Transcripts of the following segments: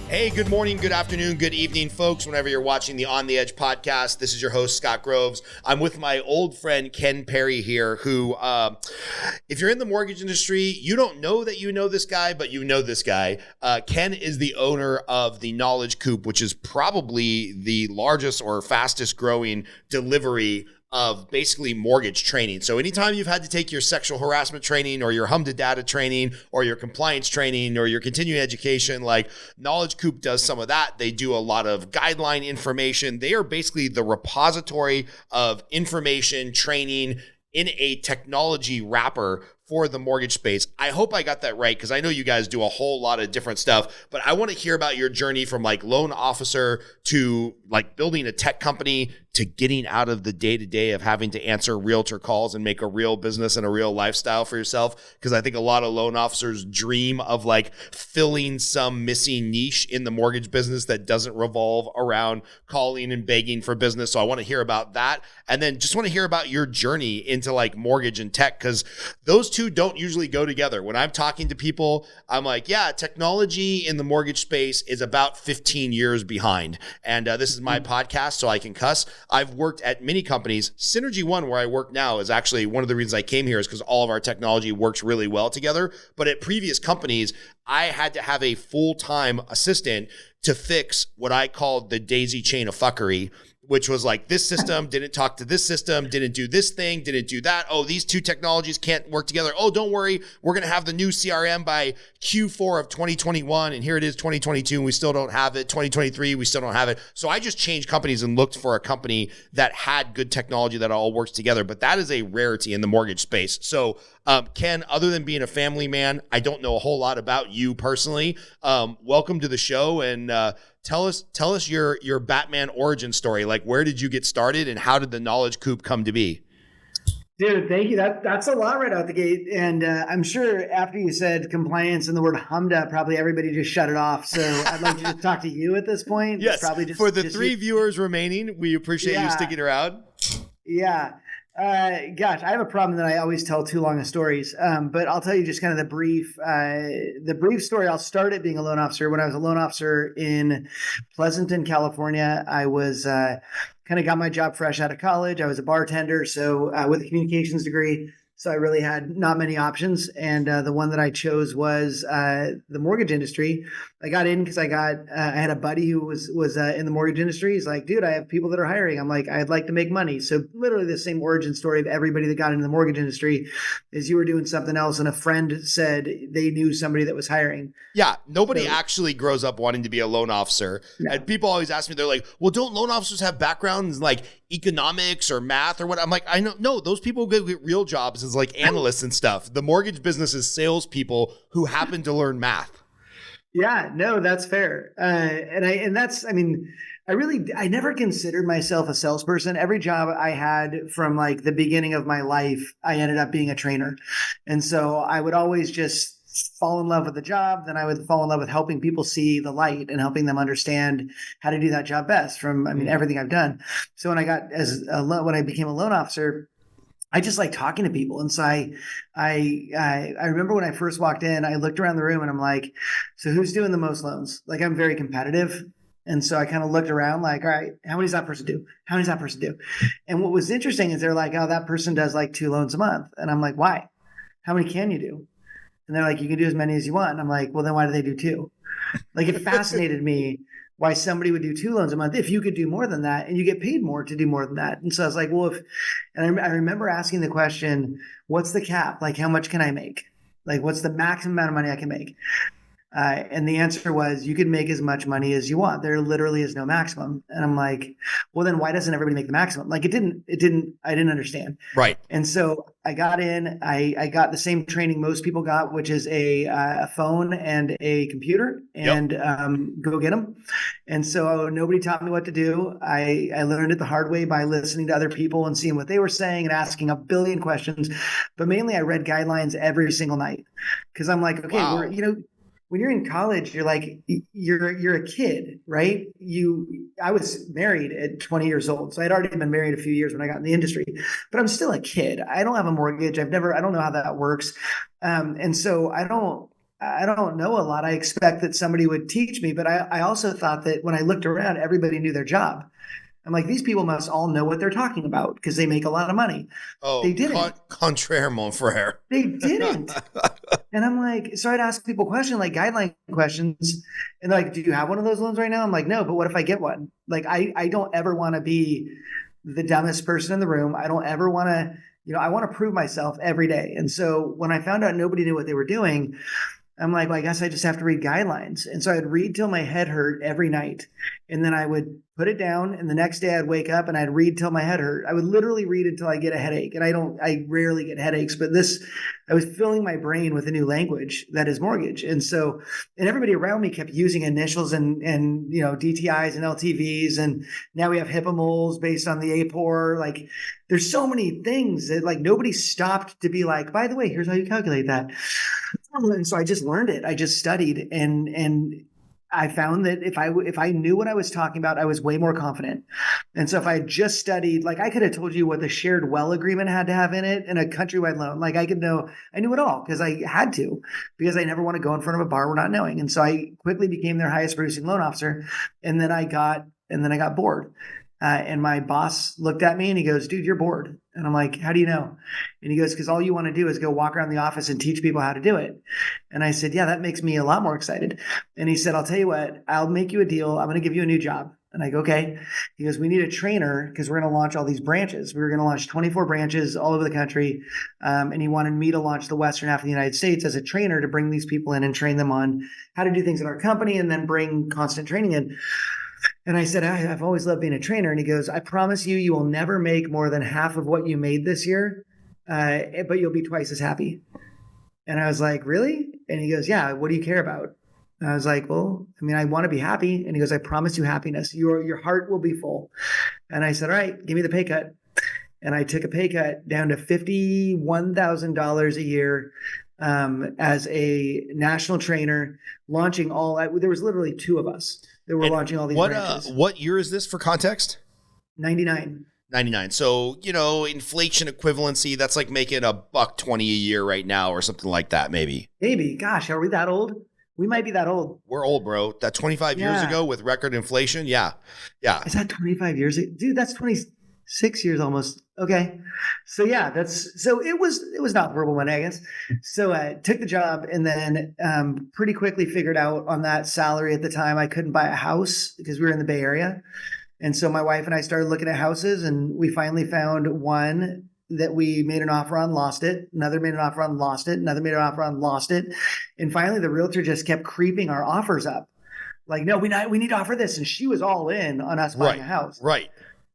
Hey, good morning, good afternoon, good evening, folks. Whenever you're watching the On the Edge podcast, this is your host, Scott Groves. I'm with my old friend, Ken Perry here, who, if you're in the mortgage industry, you don't know that you know this guy, but you know this guy. Ken is the owner of the Knowledge Coop, which is probably the largest or fastest growing delivery of basically mortgage training. So anytime you've had to take your sexual harassment training or your HMDA data training or your compliance training or your continuing education, like Knowledge Coop does some of that. They do a lot of guideline information. They are basically the repository of information training in a technology wrapper for the mortgage space. I hope I got that right, because I know you guys do a whole lot of different stuff, but I want to hear about your journey from like loan officer to like building a tech company to getting out of the day-to-day of having to answer realtor calls and make a real business and a real lifestyle for yourself. Because I think a lot of loan officers dream of like filling some missing niche in the mortgage business that doesn't revolve around calling and begging for business. So I want to hear about that. And then just want to hear about your journey into like mortgage and tech, because those two don't usually go together. When I'm talking to people, I'm like, yeah, technology in the mortgage space is about 15 years behind. And this is my podcast, so I can cuss. I've worked at many companies. Synergy One, where I work now, is actually one of the reasons I came here, is because all of our technology works really well together. But at previous companies, I had to have a full-time assistant to fix what I called the daisy chain of fuckery, which was like, this system didn't talk to this system, didn't do this thing, didn't do that. Oh, these two technologies can't work together. Oh, don't worry. We're going to have the new CRM by Q4 of 2021. And here it is 2022 and we still don't have it. 2023, we still don't have it. So I just changed companies and looked for a company that had good technology that all works together. But that is a rarity in the mortgage space. So Ken, other than being a family man, I don't know a whole lot about you personally. Welcome to the show, and tell us your Batman origin story. Like, where did you get started, and how did the Knowledge Coop come to be? Dude, thank you. That's a lot right out the gate. And I'm sure after you said compliance and the word HMDA, probably everybody just shut it off. So I'd like to just talk to you at this point. Yes, probably just, for the three viewers remaining, we appreciate you sticking around. Yeah. Gosh, I have a problem that I always tell too long of stories. But I'll tell you just kind of the brief story. I'll start at being a loan officer. When I was a loan officer in Pleasanton, California, I was kind of got my job fresh out of college. I was a bartender, so with a communications degree. So I really had not many options. And the one that I chose was the mortgage industry. I got in because I had a buddy who was in the mortgage industry. He's like, dude, I have people that are hiring. I'm like, I'd like to make money. So literally the same origin story of everybody that got into the mortgage industry is you were doing something else and a friend said they knew somebody that was hiring. Yeah, nobody actually grows up wanting to be a loan officer. No. And people always ask me, they're like, well, don't loan officers have backgrounds in like economics or math or what? I'm like, I know, no, those people get real jobs as like analysts and stuff. The mortgage business is salespeople who happen to learn math. Yeah, no, that's fair. I never considered myself a salesperson. Every job I had from like the beginning of my life, I ended up being a trainer. And so I would always just fall in love with the job. Then I would fall in love with helping people see the light and helping them understand how to do that job best from, everything I've done. So when I became a loan officer, I just like talking to people. And so I remember when I first walked in, I looked around the room and I'm like, so who's doing the most loans? Like, I'm very competitive. And so I kind of looked around like, all right, how many does that person do? How many does that person do? And what was interesting is they're like, oh, that person does like 2 loans a month. And I'm like, why? How many can you do? And they're like, you can do as many as you want. And I'm like, well, then why do they do 2? Like, it fascinated me why somebody would do 2 loans a month if you could do more than that and you get paid more to do more than that. And so I was like, well, I remember asking the question, what's the cap? Like, how much can I make? Like, what's the maximum amount of money I can make? And the answer was, you can make as much money as you want. There literally is no maximum. And I'm like, well, then why doesn't everybody make the maximum? Like, I didn't understand. Right. And so I got in, I got the same training most people got, which is a phone and a computer and go get them. And so nobody taught me what to do. I learned it the hard way by listening to other people and seeing what they were saying and asking a billion questions. But mainly I read guidelines every single night because I'm like, okay, wow. When you're in college, you're like, you're a kid, right? I was married at 20 years old. So I'd already been married a few years when I got in the industry, but I'm still a kid. I don't have a mortgage. I don't know how that works. And so I don't I don't know a lot. I expect that somebody would teach me, but I also thought that when I looked around, everybody knew their job. I'm like, these people must all know what they're talking about because they make a lot of money. They Oh, didn't. contraire, mon frère. They didn't. And I'm like, so I'd ask people questions like guideline questions. And they're like, do you have one of those loans right now? I'm like, no, but what if I get one? Like, I don't ever want to be the dumbest person in the room. I don't ever want to, I want to prove myself every day. And so when I found out nobody knew what they were doing, I'm like, well, I guess I just have to read guidelines. And so I'd read till my head hurt every night. And then I would put it down. And the next day I'd wake up and I'd read till my head hurt. I would literally read until I get a headache. And I rarely get headaches, but I was filling my brain with a new language that is mortgage. And so, and everybody around me kept using initials and DTIs and LTVs. And now we have HIPAA moles based on the APOR. Like there's so many things that like nobody stopped to be like, by the way, here's how you calculate that. And so I just learned it. I just studied and I found that if I knew what I was talking about, I was way more confident. And so if I had just studied, like I could have told you what the shared well agreement had to have in it and a countrywide loan. Like I knew it all because I had to, because I never want to go in front of a bar we're not knowing. And so I quickly became their highest producing loan officer. And then I got bored. And my boss looked at me and he goes, dude, you're bored. And I'm like, how do you know? And he goes, because all you want to do is go walk around the office and teach people how to do it. And I said, yeah, that makes me a lot more excited. And he said, I'll tell you what, I'll make you a deal. I'm going to give you a new job. And I go, okay. He goes, we need a trainer because we're going to launch all these branches. We were going to launch 24 branches all over the country. And he wanted me to launch the Western half of the United States as a trainer to bring these people in and train them on how to do things in our company and then bring constant training in. And I said, I've always loved being a trainer. And he goes, I promise you will never make more than half of what you made this year, but you'll be twice as happy. And I was like, really? And he goes, yeah, what do you care about? And I was like, well, I mean, I want to be happy. And he goes, I promise you happiness. Your heart will be full. And I said, all right, give me the pay cut. And I took a pay cut down to $51,000 a year as a national trainer, launching there was literally two of us that were launching all these branches. What year is this for context? 99. 99. So, inflation equivalency, that's like making $120 a year right now or something like that, maybe. Maybe. Gosh, are we that old? We might be that old. We're old, bro. That 25 years ago with record inflation. Yeah. Yeah. Is that 25 years ago? Dude, that's 26 years almost. Okay. So yeah, it was not horrible money, I guess. So I took the job and then pretty quickly figured out on that salary at the time, I couldn't buy a house because we were in the Bay Area. And so my wife and I started looking at houses and we finally found one that we made an offer on, lost it. Another made an offer on, lost it. Another made an offer on, lost it. And finally the realtor just kept creeping our offers up. Like, no, we need to offer this. And she was all in on us buying a house. Right.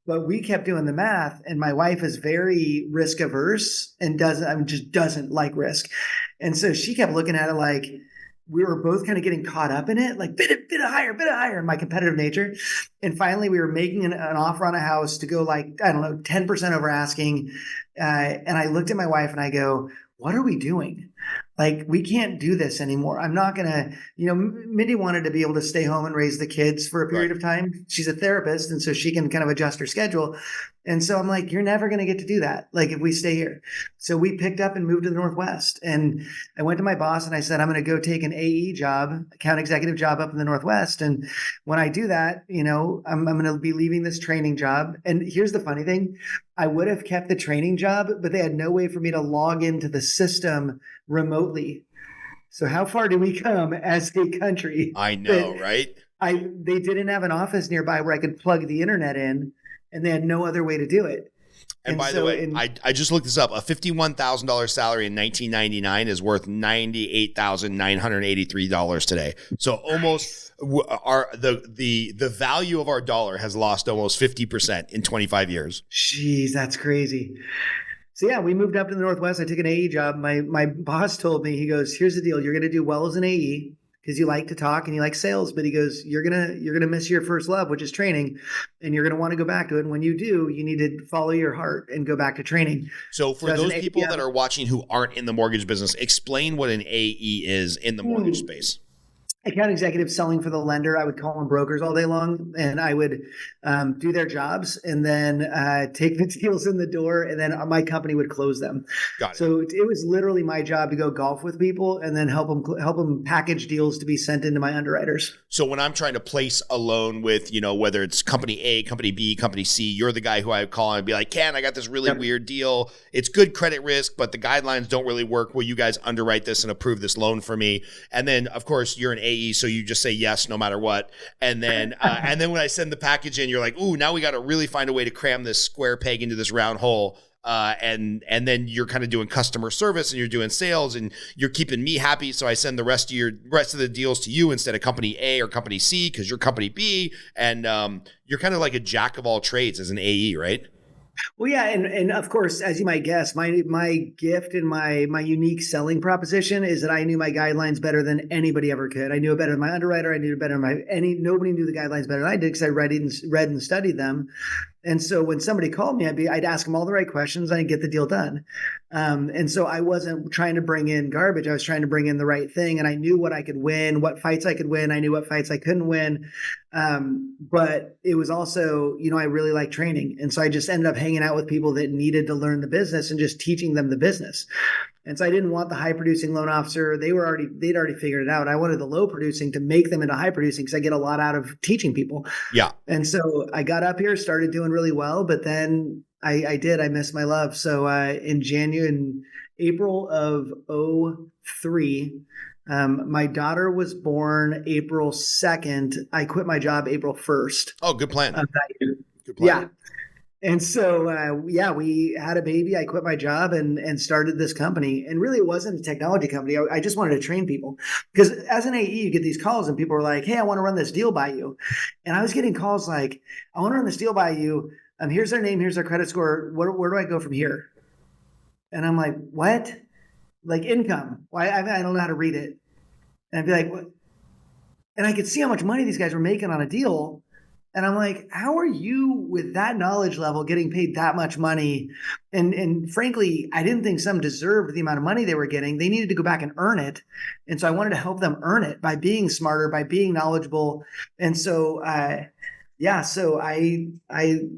But we kept doing the math, and my wife is very risk averse and just doesn't like risk. And so she kept looking at it like we were both kind of getting caught up in it, like bid higher in my competitive nature. And finally we were making an offer on a house to go like, I don't know, 10% over asking. And I looked at my wife and I go, what are we doing? Like, we can't do this anymore. I'm not going to, Mindy wanted to be able to stay home and raise the kids for a period of time. She's a therapist, and so she can kind of adjust her schedule. And so I'm like, you're never going to get to do that, like, if we stay here. So we picked up and moved to the Northwest. And I went to my boss and I said, I'm going to go take an AE job, account executive job up in the Northwest. And when I do that, I'm going to be leaving this training job. And here's the funny thing. I would have kept the training job, but they had no way for me to log into the system remotely. So how far do we come as a country? I know, right? They didn't have an office nearby where I could plug the internet in, and they had no other way to do it. And by the way, I just looked this up. A $51,000 salary in 1999 is worth $98,983 today. So almost the value of our dollar has lost almost 50% in 25 years. Jeez, that's crazy. So yeah, we moved up to the Northwest. I took an AE job. My boss told me, he goes, here's the deal. You're going to do well as an AE because you like to talk and you like sales, but he goes, you're going to miss your first love, which is training, and you're going to want to go back to it. And when you do, you need to follow your heart and go back to training. So for those people that are watching who aren't in the mortgage business, explain what an AE is in the mortgage space. account executives selling for the lender. I would call them brokers all day long, and I would do their jobs and then take the deals in the door, and then my company would close them. Got it. So it was literally my job to go golf with people and then help them package deals to be sent into my underwriters. So when I'm trying to place a loan with, whether it's company A, company B, company C, you're the guy who I would call and be like, Ken, I got this really weird deal. It's good credit risk, but the guidelines don't really work. Will you guys underwrite this and approve this loan for me? And then, of course, you're an AE, so you just say yes no matter what. And then when I send the package in, you're like, ooh, now we got to really find a way to cram this square peg into this round hole. And then you're kind of doing customer service and you're doing sales and you're keeping me happy. So I send the rest of the deals to you instead of company A or company C because you're company B. And you're kind of like a jack of all trades as an AE, right? Well, yeah, and of course, as you might guess, my gift and my unique selling proposition is that I knew my guidelines better than anybody ever could. I knew it better than my underwriter. I knew it better than nobody knew the guidelines better than I did because I read and studied them. And so when somebody called me, I'd ask them all the right questions and I'd get the deal done. And so I wasn't trying to bring in garbage. I was trying to bring in the right thing. And I knew what I could win, what fights I could win. I knew what fights I couldn't win. But it was also, I really like training. And so I just ended up hanging out with people that needed to learn the business and just teaching them the business. And so I didn't want the high producing loan officer. They'd already figured it out. I wanted the low producing to make them into high producing because I get a lot out of teaching people. Yeah. And so I got up here, started doing really well, but then I missed my love. So in April of 2003, my daughter was born April 2nd. I quit my job April 1st. Oh, good plan. That year. Good plan. Yeah. And so, we had a baby. I quit my job and started this company. And really, it wasn't a technology company. I just wanted to train people because as an AE, you get these calls and people are like, hey, I want to run this deal by you. And I was getting calls like, I want to run this deal by you. Here's their name. Here's their credit score. Where do I go from here? And I'm like, what? Like income? Why? I don't know how to read it. And I'd be like, what? And I could see how much money these guys were making on a deal. And I'm like, how are you with that knowledge level getting paid that much money? And frankly, I didn't think some deserved the amount of money they were getting. They needed to go back and earn it. And so I wanted to help them earn it by being smarter, by being knowledgeable. And so, so I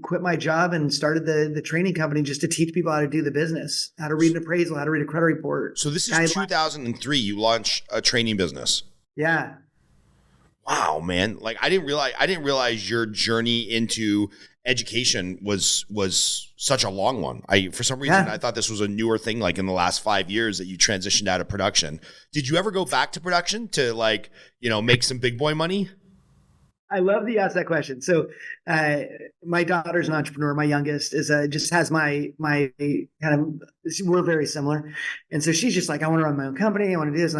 quit my job and started the training company just to teach people how to do the business, how to read an appraisal, how to read a credit report. So this is 2003. You launched a training business. Yeah. Wow, man. Like I didn't realize your journey into education was such a long one. For some reason, I thought this was a newer thing, like in the last 5 years that you transitioned out of production. Did you ever go back to production to make some big boy money? I love that you asked that question. So my daughter's an entrepreneur. My youngest just has my kind of, we're very similar. And so she's just like, I want to run my own company. I want to do this.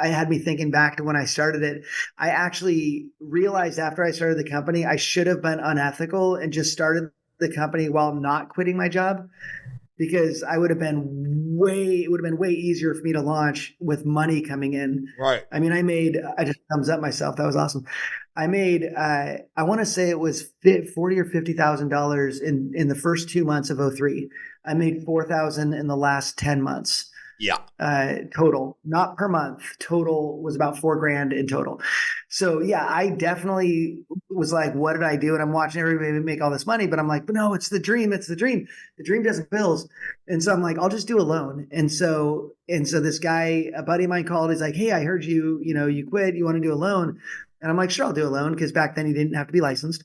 I had me thinking back to when I started it. I actually realized after I started the company, I should have been unethical and just started the company while not quitting my job. Because it would have been way easier for me to launch with money coming in. Right. I mean, I just thumbs up myself. That was awesome. I made, I want to say it was $40,000 or $50,000 in the first 2 months of 2003. I made $4,000 in the last 10 months. Yeah. Total, not per month. Total was about $4,000 in total. So yeah, I definitely was like, what did I do? And I'm watching everybody make all this money, but I'm like, but no, it's the dream. It's the dream. The dream doesn't bills. And so I'm like, I'll just do a loan. And so this guy, a buddy of mine called, he's like, hey, I heard you quit. You want to do a loan? And I'm like, sure, I'll do a loan. Because back then you didn't have to be licensed.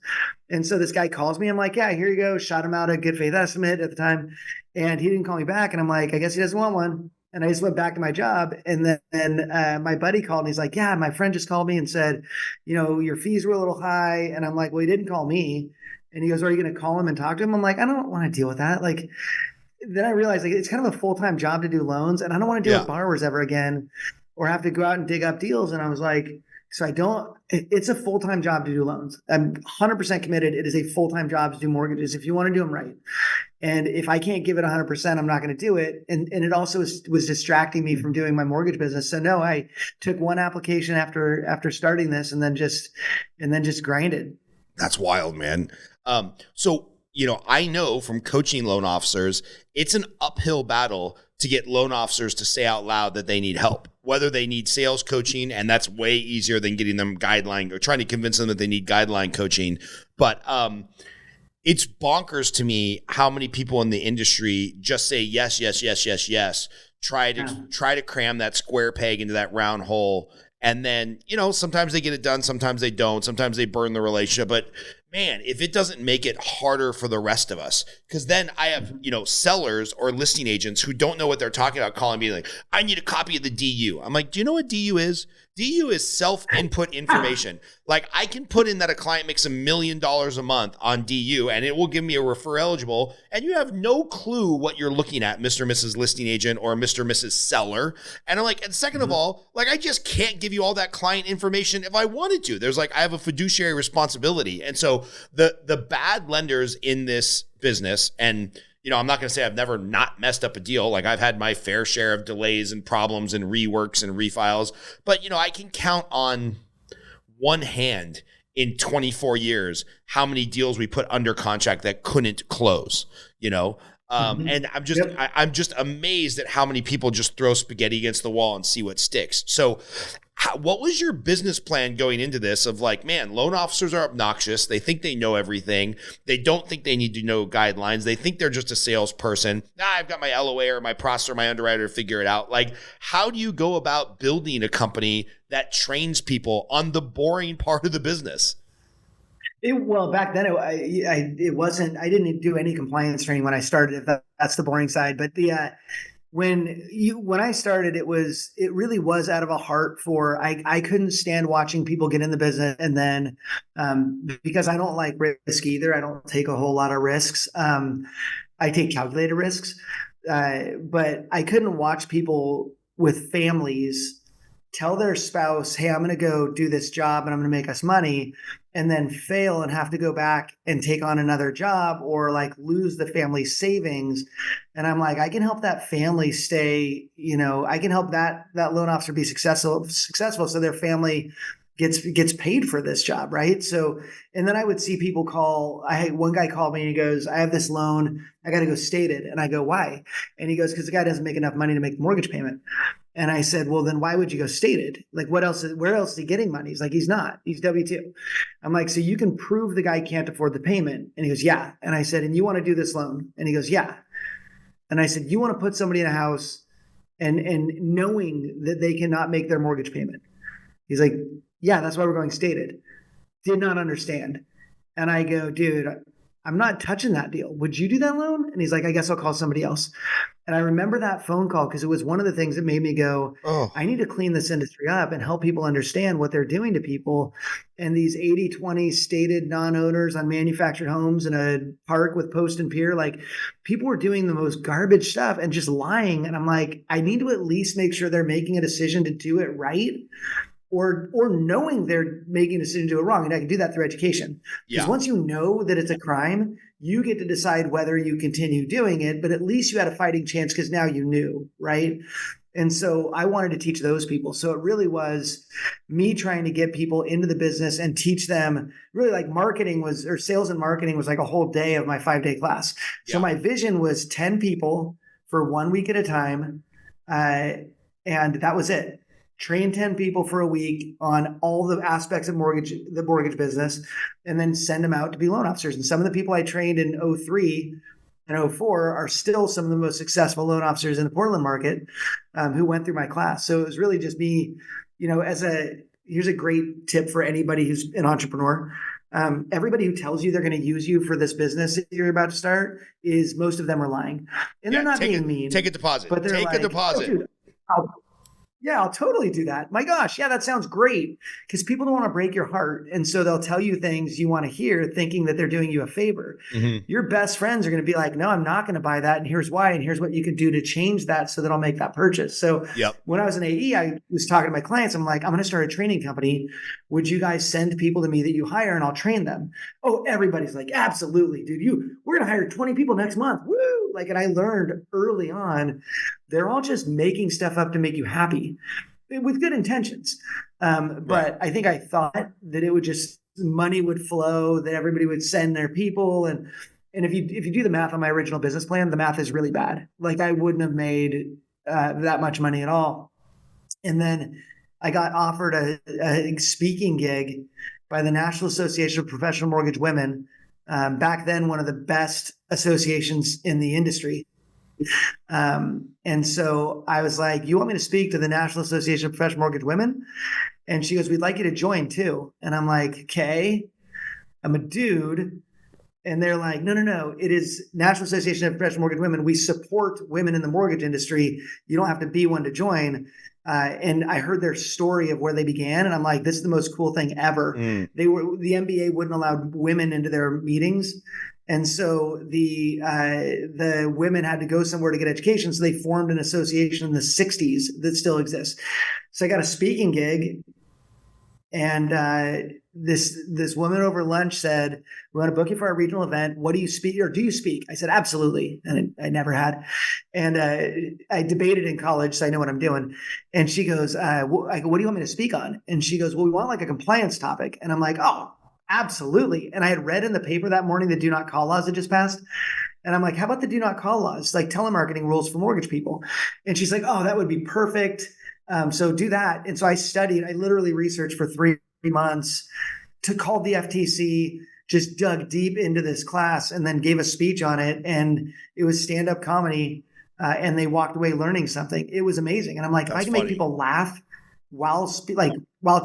And so this guy calls me. I'm like, yeah, here you go. Shot him out a good faith estimate at the time. And he didn't call me back. And I'm like, I guess he doesn't want one. And I just went back to my job. And then my buddy called and he's like, yeah, my friend just called me and said, your fees were a little high. And I'm like, well, he didn't call me. And he goes, are you going to call him and talk to him? I'm like, I don't want to deal with that. Like, then I realized it's kind of a full-time job to do loans. And I don't want to deal with borrowers ever again or have to go out and dig up deals. And I was like, it's a full-time job to do loans. I'm 100% committed. It is a full-time job to do mortgages if you want to do them right. And if I can't give it 100%, I'm not going to do it. And it also was distracting me from doing my mortgage business. So no, I took one application after starting this and then just grinded. That's wild, man. So I know from coaching loan officers, it's an uphill battle to get loan officers to say out loud that they need help, whether they need sales coaching, and that's way easier than getting them guideline or trying to convince them that they need guideline coaching. But it's bonkers to me how many people in the industry just say yes, yes, yes, yes, yes, try to cram that square peg into that round hole. And then, sometimes they get it done, sometimes they don't, sometimes they burn the relationship. But man, if it doesn't make it harder for the rest of us, because then I have, sellers or listing agents who don't know what they're talking about calling me like, I need a copy of the DU. I'm like, do you know what DU is? DU is self-input information. Like I can put in that a client makes $1 million a month on DU and it will give me a refer eligible, and you have no clue what you're looking at, Mr. and Mrs. Listing Agent or Mr. and Mrs. Seller. And I'm like, and second of all, like I just can't give you all that client information if I wanted to. There's I have a fiduciary responsibility. And so the bad lenders in this business, and I'm not going to say I've never not messed up a deal. Like I've had my fair share of delays and problems and reworks and refiles, but I can count on one hand in 24 years how many deals we put under contract that couldn't close, and I'm just amazed at how many people just throw spaghetti against the wall and see what sticks. So what was your business plan going into this of like, man, loan officers are obnoxious. They think they know everything. They don't think they need to know guidelines. They think they're just a salesperson. I've got my LOA or my processor, my underwriter to figure it out. Like, how do you go about building a company that trains people on the boring part of the business? Well, back then it wasn't. I didn't do any compliance training when I started. If that's the boring side, but when I started, it really was out of a heart for I couldn't stand watching people get in the business, and then because I don't like risk either. I don't take a whole lot of risks. I take calculated risks, but I couldn't watch people with families tell their spouse, hey, I'm going to go do this job and I'm going to make us money, and then fail and have to go back and take on another job or like lose the family savings. And I'm like, I can help that family stay, I can help that loan officer be successful so their family gets paid for this job, right? So, and then I would see people one guy called me and he goes, I have this loan, I got to go stated. And I go, why? And he goes, because the guy doesn't make enough money to make the mortgage payment. And I said, well, then why would you go stated? Like, where else is he getting money? He's like, he's not. He's W-2. I'm like, so you can prove the guy can't afford the payment? And he goes, yeah. And I said, and you want to do this loan? And he goes, yeah. And I said, you want to put somebody in a house and knowing that they cannot make their mortgage payment? He's like, yeah, that's why we're going stated. Did not understand. And I go, dude, I'm not touching that deal. Would you do that loan? And he's like, I guess I'll call somebody else. And I remember that phone call because it was one of the things that made me go, I need to clean this industry up and help people understand what they're doing to people. And these 80-20 stated non-owners on manufactured homes in a park with post and pier, like people were doing the most garbage stuff and just lying. And I'm like, I need to at least make sure they're making a decision to do it right. Or knowing they're making a decision to do it wrong. And I can do that through education. Because once you know that it's a crime, you get to decide whether you continue doing it, but at least you had a fighting chance because now you knew, right? And so I wanted to teach those people. So it really was me trying to get people into the business and teach them really like sales and marketing was like a whole day of my 5-day class. So my vision was 10 people for 1 week at a time. And that was it. Train 10 people for a week on all the aspects of the mortgage business, and then send them out to be loan officers. And some of the people I trained in 03 and 04 are still some of the most successful loan officers in the Portland market who went through my class. So it was really just me, here's a great tip for anybody who's an entrepreneur. Everybody who tells you they're going to use you for this business that you're about to start most of them are lying. And they're not being mean. Take a deposit. But they're a deposit. Oh, dude, I'll totally do that. My gosh, yeah, that sounds great. Because people don't want to break your heart. And so they'll tell you things you want to hear thinking that they're doing you a favor. Mm-hmm. Your best friends are going to be like, no, I'm not going to buy that. And here's why. And here's what you can do to change that so that I'll make that purchase. So when I was an AE, I was talking to my clients. I'm like, I'm going to start a training company. Would you guys send people to me that you hire and I'll train them? Oh, everybody's like, absolutely, dude. We're going to hire 20 people next month. Woo! And I learned early on, they're all just making stuff up to make you happy with good intentions. But I think I thought that it would money would flow, that everybody would send their people. And And if you do the math on my original business plan, the math is really bad. Like I wouldn't have made that much money at all. And then I got offered a speaking gig by the National Association of Professional Mortgage Women. Back then, one of the best associations in the industry. And so I was like, you want me to speak to the National Association of Professional Mortgage Women? And she goes, we'd like you to join too. And I'm like, okay, I'm a dude. And they're like, no. It is National Association of Professional Mortgage Women. We support women in the mortgage industry. You don't have to be one to join. And I heard their story of where they began, and I'm like, this is the most cool thing ever. The MBA wouldn't allow women into their meetings, and so the women had to go somewhere to get education. So they formed an association in the '60s that still exists. So I got a speaking gig, and this woman over lunch said, we want to book you for our regional event. What do you speak, or do you speak? I said, absolutely. And I never had. And I debated in college, so I know what I'm doing. And she goes, I go, what do you want me to speak on? And she goes, well, we want like a compliance topic. And I'm like, oh, absolutely. And I had read in the paper that morning the do not call laws had just passed. And I'm like, how about the do not call laws, like telemarketing rules for mortgage people? And she's like, oh, that would be perfect. So do that. And so I studied, I literally researched for 3 months, called the FTC, just dug deep into this class, and then gave a speech on it. And it was stand-up comedy, and they walked away learning something. It was amazing. And I'm like, if I can make people laugh while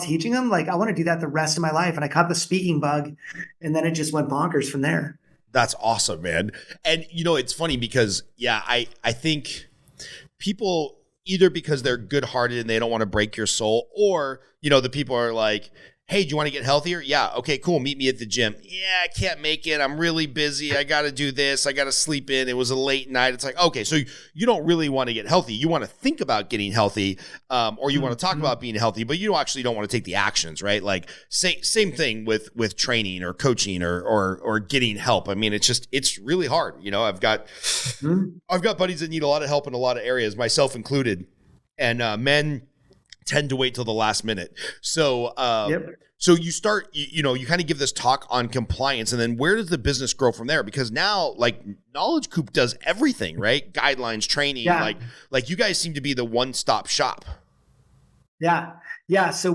teaching them, like I want to do that the rest of my life. And I caught the speaking bug, and then it just went bonkers from there. That's awesome, man. And it's funny because I think people, either because they're good-hearted and they don't want to break your soul, or the people are like, hey, do you want to get healthier? Yeah. Okay, cool. Meet me at the gym. Yeah, I can't make it. I'm really busy. I got to do this. I got to sleep in. It was a late night. It's like, okay, so you don't really want to get healthy. You want to think about getting healthy, or you want to talk about being healthy, but you actually don't want to take the actions, right? Like same thing with training or coaching or getting help. I mean, it's really hard. I've got buddies that need a lot of help in a lot of areas, myself included, and men tend to wait till the last minute. So, so you start, you kind of give this talk on compliance, and then where does the business grow from there? Because now, like, Knowledge Coop does everything, right? Guidelines, training, like you guys seem to be the one-stop shop. Yeah. So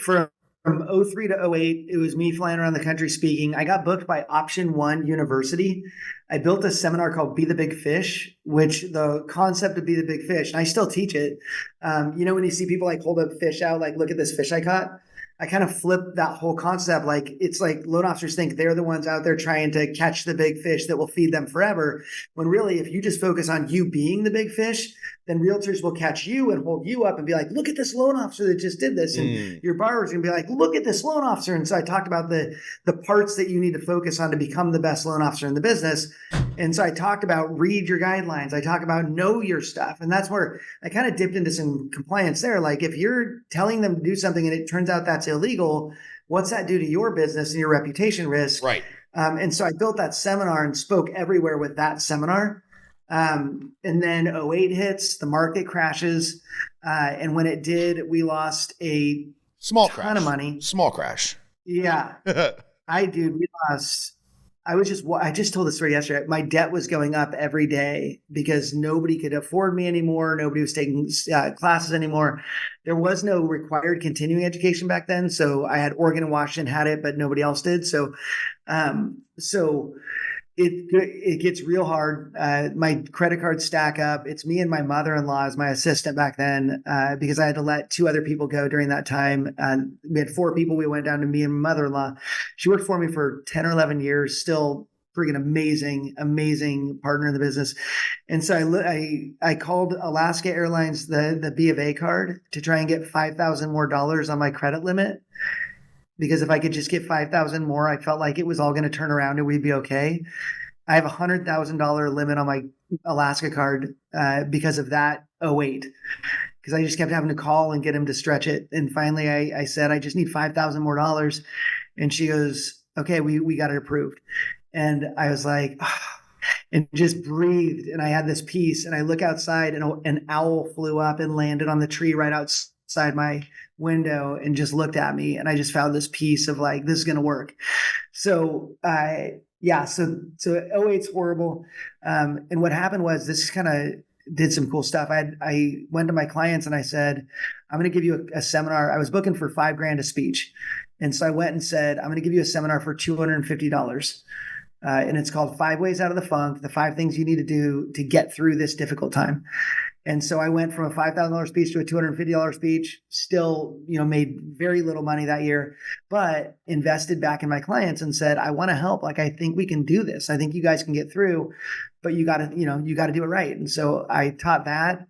from 03 to 08, it was me flying around the country speaking. I got booked by Option One University. I built a seminar called 𝗞𝗲𝗿𝗆𝗆, which the concept of Be the Big Fish, and I still teach it. When you see people like hold a fish out, like, look at this fish I caught. I kind of flip that whole concept. Like, it's like loan officers think they're the ones out there trying to catch the big fish that will feed them forever. When really, if you just focus on you being the big fish, then realtors will catch you and hold you up and be like, look at this loan officer that just did this. And your borrower's going to be like, look at this loan officer. And so I talked about the parts that you need to focus on to become the best loan officer in the business. And so I talked about read your guidelines. I talk about know your stuff. And that's where I kind of dipped into some compliance there. Like, if you're telling them to do something and it turns out that's illegal, what's that do to your business and your reputation risk? Right. And so I built that seminar and spoke everywhere with that seminar. And then 08 hits, the market crashes. And when it did, we lost a ton of money. Small crash. Yeah. We lost. I just told the story yesterday. My debt was going up every day because nobody could afford me anymore. Nobody was taking classes anymore. There was no required continuing education back then. So I had Oregon and Washington had it, but nobody else did. So it gets real hard. My credit cards stack up. It's me and my mother-in-law as my assistant back then, because I had to let 2 other people go during that time. We had 4 people. We went down to me and my mother-in-law. She worked for me for 10 or 11 years, still freaking amazing partner in the business. And so I called Alaska Airlines, the 𝗣𝗲𝗿 card, to try and get $5,000 more on my credit limit. Because if I could just get 5,000 more, I felt like it was all going to turn around and we'd be okay. I have a $100,000 limit on my Alaska card because of that 08. Because I just kept having to call and get him to stretch it. And finally, I said, I just need $5,000 more. And she goes, okay, we got it approved. And I was like, and just breathed. And I had this peace. And I look outside, and an owl flew up and landed on the tree right outside my window and just looked at me. And I just found this piece of like, this is going to work. So Yeah. So '08's horrible. And what happened was this kind of did some cool stuff. I went to my clients and I said, I'm going to give you a seminar. I was booking for $5,000 a speech. And so I went and said, I'm going to give you a seminar for $250. And it's called 5 Ways Out of the Funk, the 5 things you need to do to get through this difficult time. And so I went from a $5,000 speech to a $250 speech, still, made very little money that year, but invested back in my clients and said, I want to help. Like, I think we can do this. I think you guys can get through, but you got to do it right. And so I taught that.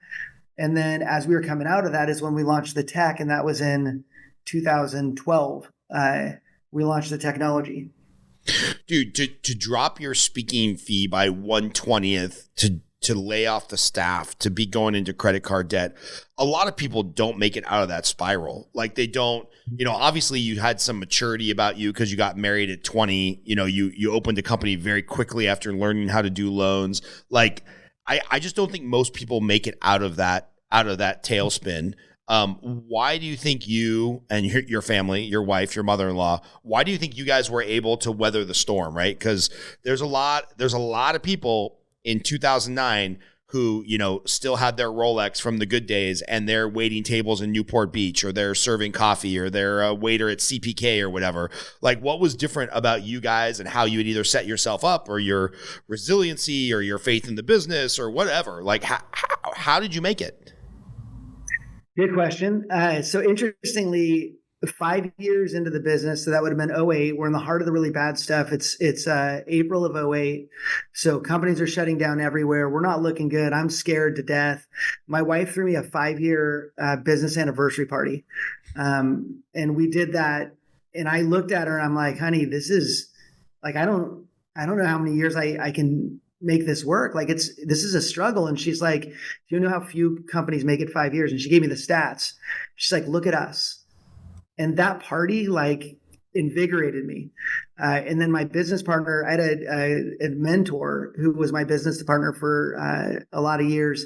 And then as we were coming out of that is when we launched the tech, and that was in 2012. We launched the technology. Dude, to drop your speaking fee by 1/20th, to lay off the staff, to be going into credit card debt, a lot of people don't make it out of that spiral. Like, they don't, obviously you had some maturity about you because you got married at 20. You opened a company very quickly after learning how to do loans. Like, I just don't think most people make it out of that tailspin. Why do you think you and your family, your wife, your mother-in-law, why do you think you guys were able to weather the storm, right? Because there's a lot of people in 2009 who, still had their Rolex from the good days, and they're waiting tables in Newport Beach, or they're serving coffee, or they're a waiter at CPK or whatever. Like, what was different about you guys and how you would either set yourself up, or your resiliency, or your faith in the business, or whatever? Like, how did you make it? Good question. So interestingly, 5 years into the business, so that would have been '08. We're in the heart of the really bad stuff. It's April of '08. So companies are shutting down everywhere. We're not looking good. I'm scared to death. My wife threw me a 5-year business anniversary party. And we did that. And I looked at her and I'm like, honey, this is like, I don't know how many years I can make this work. Like, this is a struggle. And she's like, do you know how few companies make it 5 years? And she gave me the stats. She's like, look at us. And that party like invigorated me. And then my business partner, I had a mentor who was my business partner for a lot of years.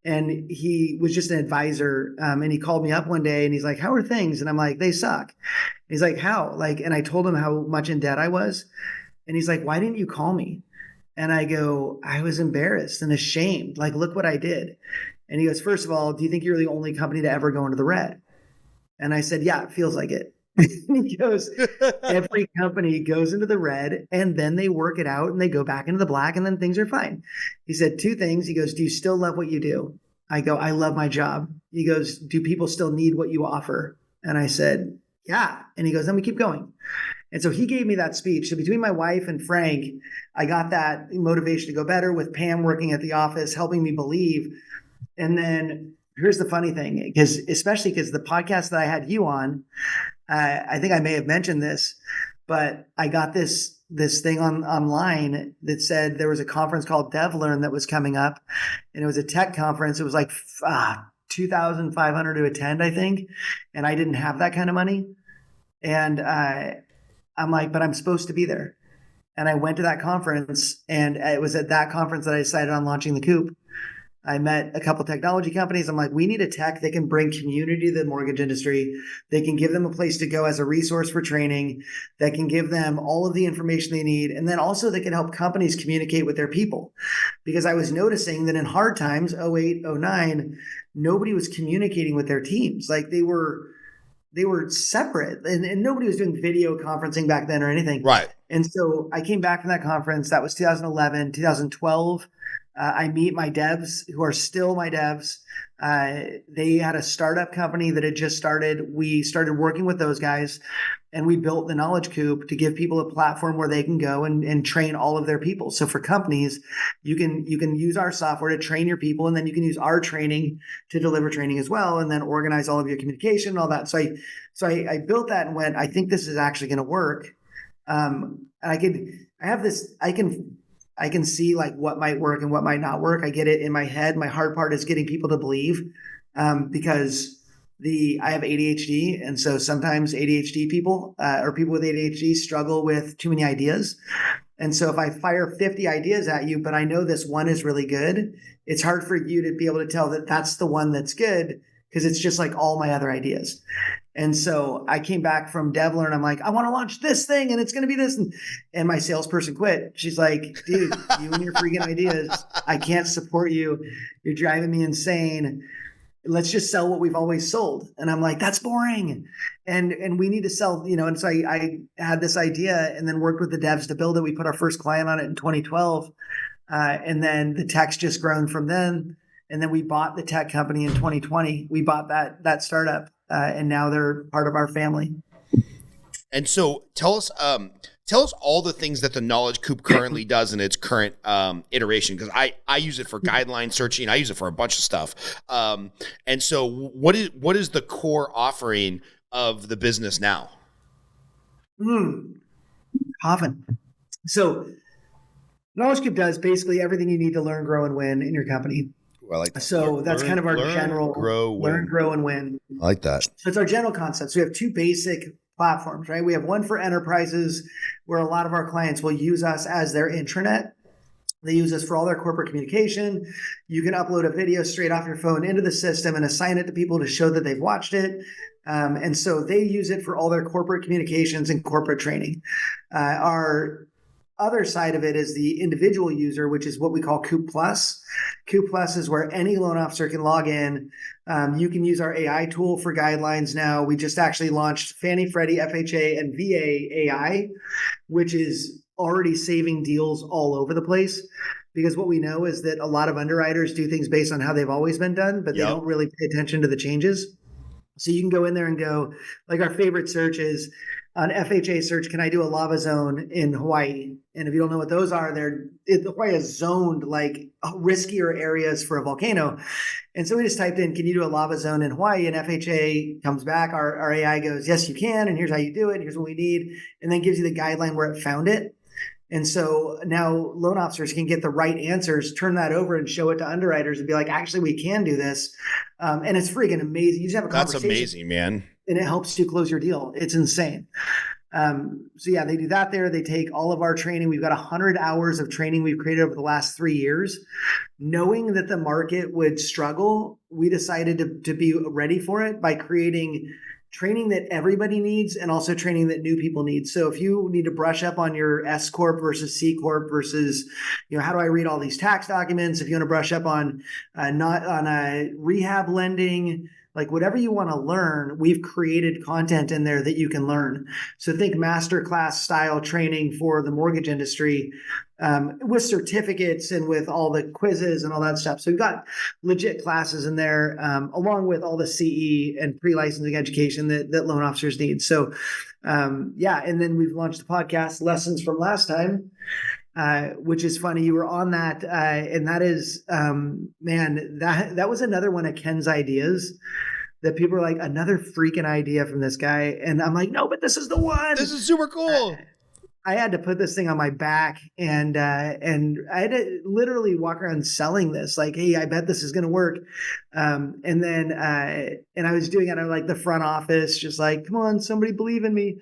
And he was just an advisor. And he called me up one day and he's like, how are things? And I'm like, they suck. He's like, how? Like, and I told him how much in debt I was. And he's like, why didn't you call me? And I go, I was embarrassed and ashamed. Like, look what I did. And he goes, first of all, do you think you're the only company to ever go into the red? And I said, yeah, it feels like it. He goes, every company goes into the red and then they work it out and they go back into the black and then things are fine. He said 2 things. He goes, do you still love what you do? I go, I love my job. He goes, do people still need what you offer? And I said, yeah. And he goes, then we keep going. And so he gave me that speech. So between my wife and Frank, I got that motivation to go better, with Pam working at the office, helping me believe. And then here's the funny thing, especially because the podcast that I had you on, I think I may have mentioned this, but I got this thing online that said there was a conference called DevLearn that was coming up, and it was a tech conference. It was like $2,500 to attend, I think, and I didn't have that kind of money. And I'm like, but I'm supposed to be there. And I went to that conference, and it was at that conference that I decided on launching the Coop. I met a couple technology companies. I'm like, we need a tech that can bring community to the mortgage industry. They can give them a place to go as a resource for training, that can give them all of the information they need. And then also they can help companies communicate with their people. Because I was noticing that in hard times, '08, '09, nobody was communicating with their teams. Like, they were separate, and nobody was doing video conferencing back then or anything. Right. And so I came back from that conference. That was 2011, 2012. I meet my devs who are still my devs. They had a startup company that had just started. We started working with those guys, and we built the Knowledge Coop to give people a platform where they can go and train all of their people. So for companies, you can use our software to train your people, and then you can use our training to deliver training as well, and then organize all of your communication and all that. So I built that and went, I think this is actually going to work. And I can see like what might work and what might not work. I get it in my head. My hard part is getting people to believe, because I have ADHD. And so sometimes ADHD people or people with ADHD struggle with too many ideas. And so if I fire 50 ideas at you, but I know this one is really good, it's hard for you to be able to tell that that's the one that's good, because it's just like all my other ideas. And so I came back from DevLearn. I'm like, I want to launch this thing and it's going to be this. And my salesperson quit. She's like, dude, you and your freaking ideas, I can't support you. You're driving me insane. Let's just sell what we've always sold. And I'm like, that's boring. And we need to sell, and so I had this idea and then worked with the devs to build it. We put our first client on it in 2012. And then the tech's just grown from then. And then we bought the tech company in 2020. We bought that startup, and now they're part of our family. And so tell us all the things that the Knowledge Coop currently does in its current iteration, because I use it for guideline searching. I use it for a bunch of stuff. And so what is the core offering of the business now? Often. So Knowledge Coop does basically everything you need to learn, grow, and win in your company. I like that. So that's kind of our general learn, grow, and win. I like that. So it's our general concept. So we have two basic platforms, right? We have one for enterprises where a lot of our clients will use us as their intranet. They use us for all their corporate communication. You can upload a video straight off your phone into the system and assign it to people to show that they've watched it. And so they use it for all their corporate communications and corporate training. Our other side of it is the individual user, which is what we call Coop Plus. Coop Plus is where any loan officer can log in. You can use our AI tool for guidelines now. We just actually launched Fannie, Freddie, FHA, and VA AI, which is already saving deals all over the place. Because what we know is that a lot of underwriters do things based on how they've always been done, but they don't really pay attention to the changes. So you can go in there and go, like our favorite search is on FHA search, can I do a lava zone in Hawaii? And if you don't know what those are, Hawaii is zoned like riskier areas for a volcano. And so we just typed in, can you do a lava zone in Hawaii? And FHA comes back. Our AI goes, yes, you can. And here's how you do it. Here's what we need. And then gives you the guideline where it found it. And so now loan officers can get the right answers, turn that over and show it to underwriters and be like, actually, we can do this. And it's freaking amazing. You just have a conversation. That's amazing, man. And it helps you close your deal. It's insane. So yeah, they do that there. They take all of our training. We've got 100 hours of training we've created over the last 3 years. Knowing that the market would struggle, we decided to be ready for it by creating training that everybody needs and also training that new people need. So if you need to brush up on your S Corp versus C Corp versus, how do I read all these tax documents? If you want to brush up on rehab lending, like whatever you want to learn, we've created content in there that you can learn. So think masterclass style training for the mortgage industry with certificates and with all the quizzes and all that stuff. So we've got legit classes in there along with all the CE and pre-licensing education that loan officers need. So and then we've launched the podcast Lessons from Last Time. Which is funny. You were on that, and that is, that was another one of Ken's ideas that people are like, another freaking idea from this guy. And I'm like, no, but this is the one. This is super cool. I had to put this thing on my back and I had to literally walk around selling this like, hey, I bet this is going to work. And I was doing it on like the front office, just like, come on, somebody believe in me.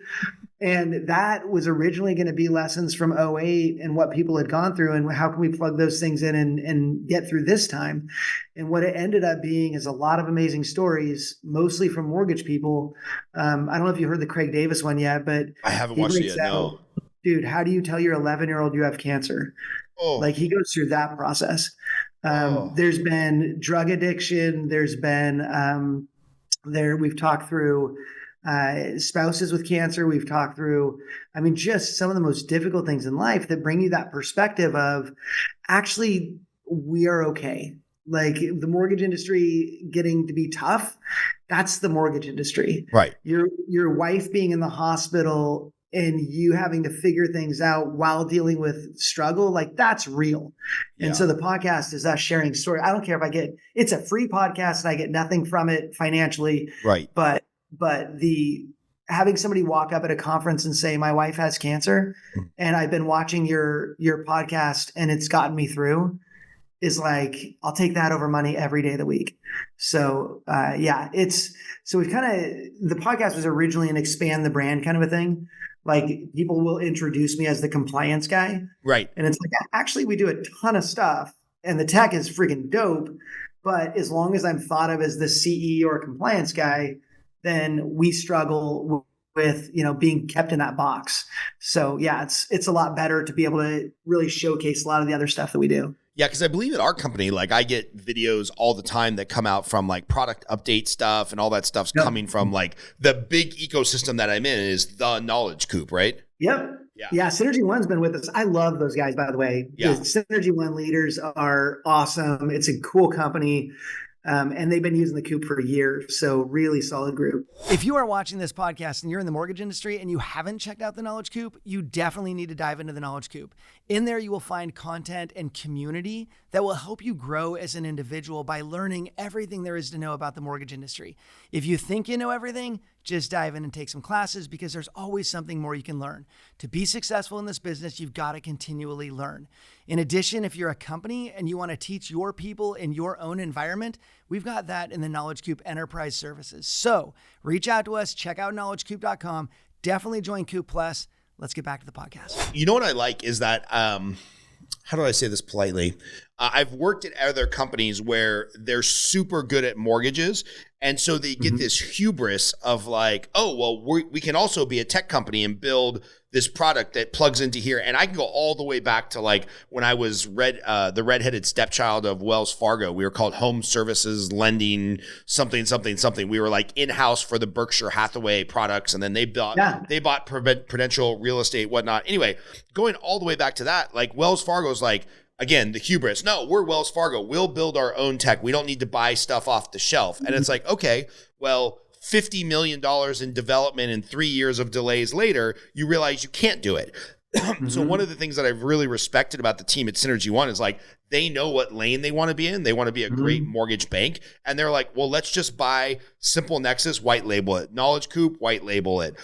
And that was originally going to be lessons from '08 and what people had gone through and how can we plug those things in and get through this time. And what it ended up being is a lot of amazing stories, mostly from mortgage people. I don't know if you heard the Craig Davis one yet, but I haven't watched it yet. No. Dude, how do you tell your 11-year-old you have cancer? Like he goes through that process. There's been drug addiction. There's been we've talked through spouses with cancer. We've talked through, just some of the most difficult things in life that bring you that perspective of actually we are okay. Like the mortgage industry getting to be tough. That's the mortgage industry. Right. Your wife being in the hospital and you having to figure things out while dealing with struggle, like that's real. And so the podcast is us sharing story. I don't care if it's a free podcast and I get nothing from it financially. Right. But the having somebody walk up at a conference and say, my wife has cancer and I've been watching your podcast and it's gotten me through is like, I'll take that over money every day of the week. So so we've the podcast was originally an expand the brand kind of a thing. Like people will introduce me as the compliance guy. Right. And it's like, actually we do a ton of stuff and the tech is freaking dope. But as long as I'm thought of as the CE or compliance guy, then we struggle with, being kept in that box. So yeah, it's a lot better to be able to really showcase a lot of the other stuff that we do. Yeah, because I believe at our company, like I get videos all the time that come out from like product update stuff, and all that stuff's coming from like the big ecosystem that I'm in is the Knowledge Coop, right? Yep. Yeah. Synergy One's been with us. I love those guys, by the way. Yeah. The Synergy One leaders are awesome. It's a cool company. And they've been using the Coop for years. So really solid group. If you are watching this podcast and you're in the mortgage industry and you haven't checked out the Knowledge Coop, you definitely need to dive into the Knowledge Coop. In there, you will find content and community that will help you grow as an individual by learning everything there is to know about the mortgage industry. If you think you know everything, just dive in and take some classes, because there's always something more you can learn. To be successful in this business, you've got to continually learn. In addition, if you're a company and you want to teach your people in your own environment, we've got that in the Knowledge Coop Enterprise Services. So reach out to us, check out knowledgecoop.com. Definitely join Coop Plus. Let's get back to the podcast. You know what I like is that, how do I say this politely? I've worked at other companies where they're super good at mortgages. And so they get this hubris of like, oh, well, we can also be a tech company and build this product that plugs into here. And I can go all the way back to like when I was the redheaded stepchild of Wells Fargo. We were called Home Services Lending something. We were like in-house for the Berkshire Hathaway products. And then they bought Prudential Real Estate, whatnot. Anyway, going all the way back to that, like Wells Fargo's like, again, the hubris. No, we're Wells Fargo. We'll build our own tech. We don't need to buy stuff off the shelf. And it's like, okay, well, $50 million in development and 3 years of delays later, you realize you can't do it. So one of the things that I've really respected about the team at Synergy One is like, they know what lane they want to be in. They want to be a great mortgage bank. And they're like, well, let's just buy Simple Nexus, white label it. Knowledge Coop, white label it.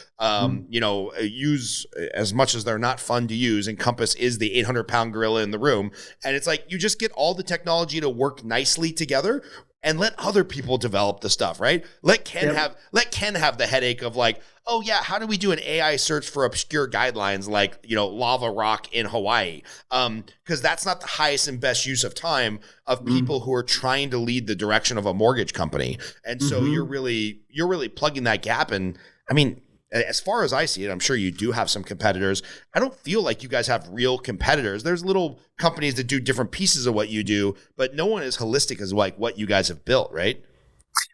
Use as much as they're not fun to use. Encompass is the 800-pound gorilla in the room. And it's like, you just get all the technology to work nicely together and let other people develop the stuff, right? Let Ken have the headache of like, oh yeah, how do we do an AI search for obscure guidelines like, lava rock in Hawaii? Because that's not the highest and best use of time of people who are trying to lead the direction of a mortgage company. And so you're really plugging that gap. And I mean, as far as I see it, I'm sure you do have some competitors. I don't feel like you guys have real competitors. There's little companies that do different pieces of what you do, but no one is holistic as like what you guys have built, right?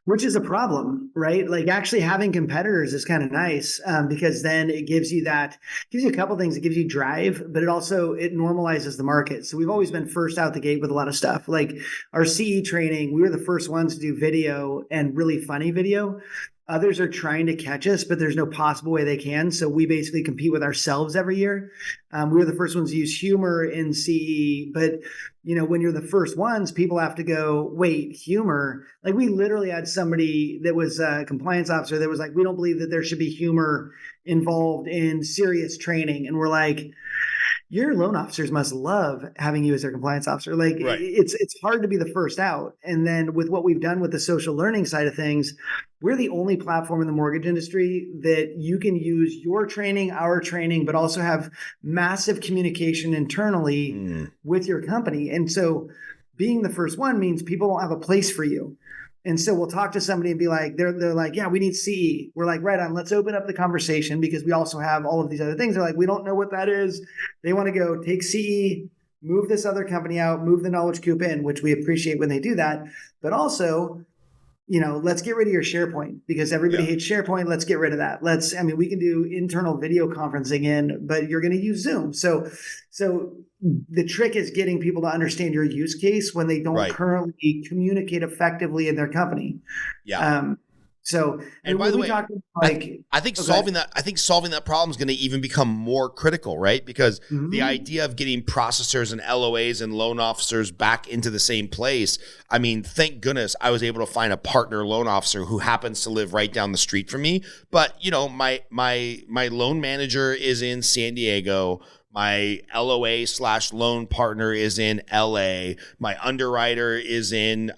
Which is a problem, right? Like actually having competitors is kind of nice because then it gives you a couple things. It gives you drive, but it normalizes the market. So we've always been first out the gate with a lot of stuff. Like our CE training, we were the first ones to do video and really funny video. Others are trying to catch us, but there's no possible way they can. So we basically compete with ourselves every year. We were the first ones to use humor in CE, but when you're the first ones, people have to go, wait, humor? Like we literally had somebody that was a compliance officer that was like, we don't believe that there should be humor involved in serious training. And we're like, your loan officers must love having you as their compliance officer. Like right. It's hard to be the first out. And then with what we've done with the social learning side of things, we're the only platform in the mortgage industry that you can use your training, our training, but also have massive communication internally with your company. And so being the first one means people won't have a place for you. And so we'll talk to somebody and be like, they're like, yeah, we need CE. We're like, right on, let's open up the conversation because we also have all of these other things. They're like, we don't know what that is. They want to go take CE, move this other company out, move the Knowledge Coop in, which we appreciate when they do that. But also, let's get rid of your SharePoint because everybody hates SharePoint. Let's get rid of that. We can do internal video conferencing but you're going to use Zoom. So the trick is getting people to understand your use case when they don't currently communicate effectively in their company. Yeah. And by the way, I think solving that problem is going to even become more critical, right? Because the idea of getting processors and LOAs and loan officers back into the same place. I mean, thank goodness I was able to find a partner loan officer who happens to live right down the street from me. But my loan manager is in San Diego. My LOA/loan partner is in LA. My underwriter is in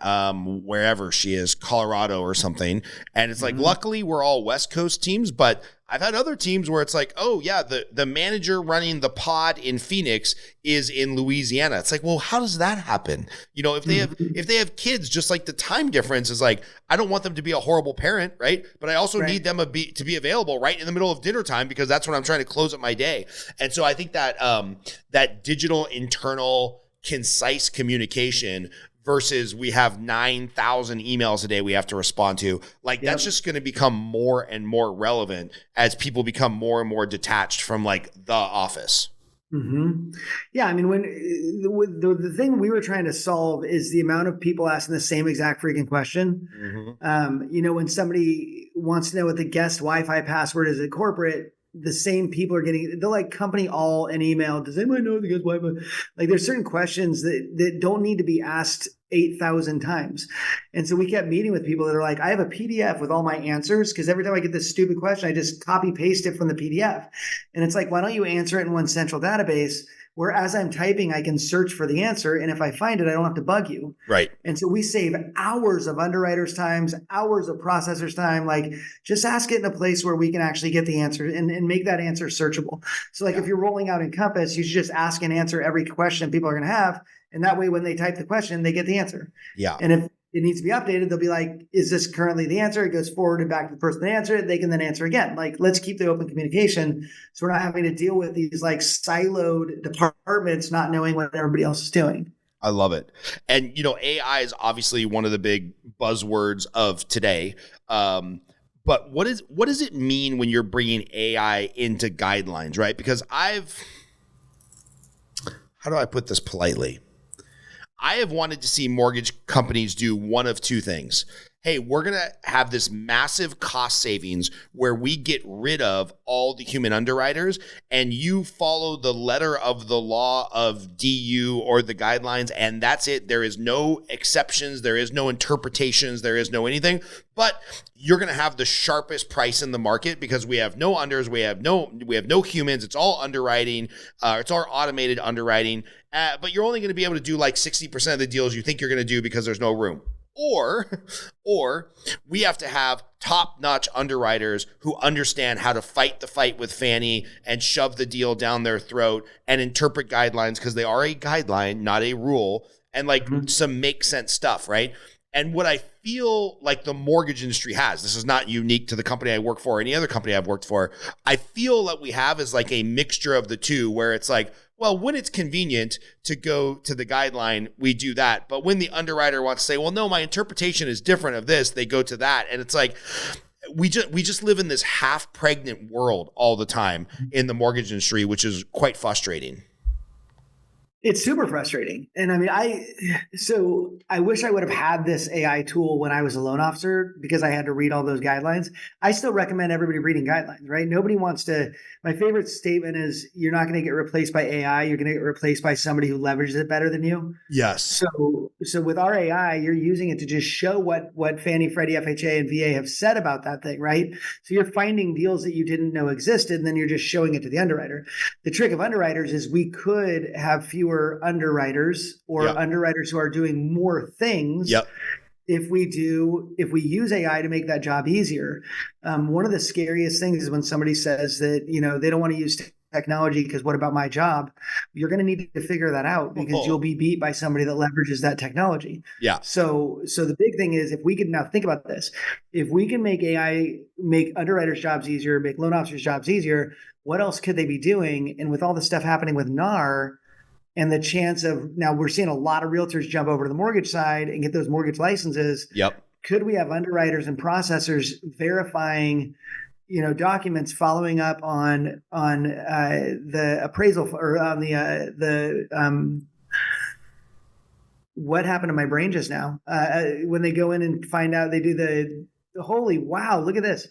wherever she is, Colorado or something. And it's like, luckily we're all West Coast teams, but I've had other teams where it's like, oh yeah, the manager running the pod in Phoenix is in Louisiana. It's like, well, how does that happen? You know, if they have kids, just like the time difference is like, I don't want them to be a horrible parent, right? But I also need them to be available right in the middle of dinner time, because that's when I'm trying to close up my day. And so I think that that digital internal concise communication versus we have 9,000 emails a day we have to respond to, like that's just going to become more and more relevant as people become more and more detached from like the office. Mm-hmm. Yeah, I mean, when the thing we were trying to solve is the amount of people asking the same exact freaking question. You know, when somebody wants to know what the guest Wi-Fi password is at corporate, the same people are getting, they're like company all an email. Does anybody know the guest Wi-Fi? Like there's certain questions that don't need to be asked 8,000 times. And so we kept meeting with people that are like, I have a PDF with all my answers, because every time I get this stupid question, I just copy paste it from the PDF. And it's like, why don't you answer it in one central database where as I'm typing, I can search for the answer. And if I find it, I don't have to bug you. Right. And so we save hours of underwriters' times, hours of processors' time. Like just ask it in a place where we can actually get the answer and make that answer searchable. So like if you're rolling out Encompass, you should just ask and answer every question people are going to have. And that way, when they type the question, they get the answer. Yeah. And if it needs to be updated, they'll be like, is this currently the answer? It goes forwarded back to the person that answered it. They can then answer again. Like, let's keep the open communication so we're not having to deal with these like siloed departments not knowing what everybody else is doing. I love it. And, you know, AI is obviously one of the big buzzwords of today. But what does it mean when you're bringing AI into guidelines, right? Because how do I put this politely? I have wanted to see mortgage companies do one of two things. Hey, we're going to have this massive cost savings where we get rid of all the human underwriters and you follow the letter of the law of DU or the guidelines, and that's it. There is no exceptions. There is no interpretations. There is no anything. But you're going to have the sharpest price in the market because we have no unders. We have no humans. It's all underwriting. It's all automated underwriting. But you're only going to be able to do like 60% of the deals you think you're going to do because there's no room. Or we have to have top-notch underwriters who understand how to fight the fight with Fannie and shove the deal down their throat and interpret guidelines because they are a guideline, not a rule, and like some make sense stuff, right? And what I feel like the mortgage industry has, this is not unique to the company I work for or any other company I've worked for, I feel that we have is like a mixture of the two where it's like, well, when it's convenient to go to the guideline, we do that. But when the underwriter wants to say, well, no, my interpretation is different of this, they go to that. And it's like, we just live in this half pregnant world all the time in the mortgage industry, which is quite frustrating. It's super frustrating. And I mean, I wish I would have had this AI tool when I was a loan officer because I had to read all those guidelines. I still recommend everybody reading guidelines, right? Nobody wants to, my favorite statement is you're not going to get replaced by AI. You're going to get replaced by somebody who leverages it better than you. Yes. So with our AI, you're using it to just show what Fannie, Freddie, FHA, and VA have said about that thing, right? So you're finding deals that you didn't know existed, and then you're just showing it to the underwriter. The trick of underwriters is we could have fewer underwriters or underwriters who are doing more things. If we use AI to make that job easier. One of the scariest things is when somebody says that, you know, they don't want to use technology because what about my job? You're going to need to figure that out because you'll be beat by somebody that leverages that technology. Yeah. So the big thing is if we can now think about this, if we can make AI make underwriters' jobs easier, make loan officers' jobs easier, what else could they be doing? And with all the stuff happening with NAR, and the chance of now we're seeing a lot of realtors jump over to the mortgage side and get those mortgage licenses. Could we have underwriters and processors verifying, you know, documents, following up on the appraisal or on the what happened to my brain just now? When they go in and find out, they do the holy wow, look at this.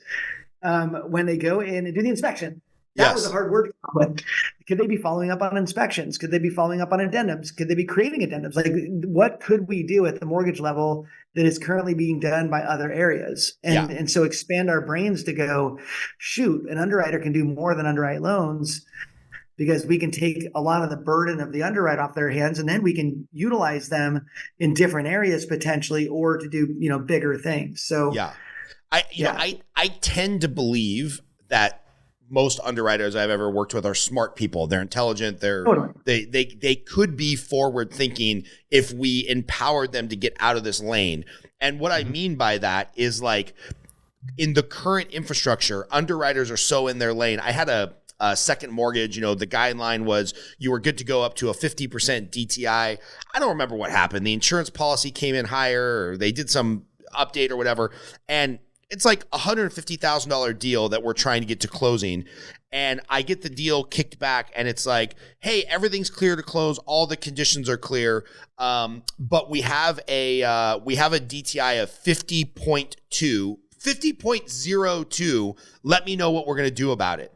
When they go in and do the inspection. That was a hard word to come up with. Could they be following up on inspections? Could they be following up on addendums? Could they be creating addendums? Like, what could we do at the mortgage level that is currently being done by other areas? And so expand our brains to go, shoot, an underwriter can do more than underwrite loans because we can take a lot of the burden of the underwrite off their hands, and then we can utilize them in different areas potentially or to do, you know, bigger things. So I tend to believe that most underwriters I've ever worked with are smart people. They're intelligent. They could be forward thinking if we empowered them to get out of this lane. And what I mean by that is like in the current infrastructure, underwriters are so in their lane. I had a second mortgage, the guideline was you were good to go up to a 50% DTI. I don't remember what happened. The insurance policy came in higher, or they did some update or whatever. And it's like $150,000 deal that we're trying to get to closing. And I get the deal kicked back and it's like, hey, everything's clear to close. All the conditions are clear. But we have a DTI of 50.02. Let me know what we're going to do about it.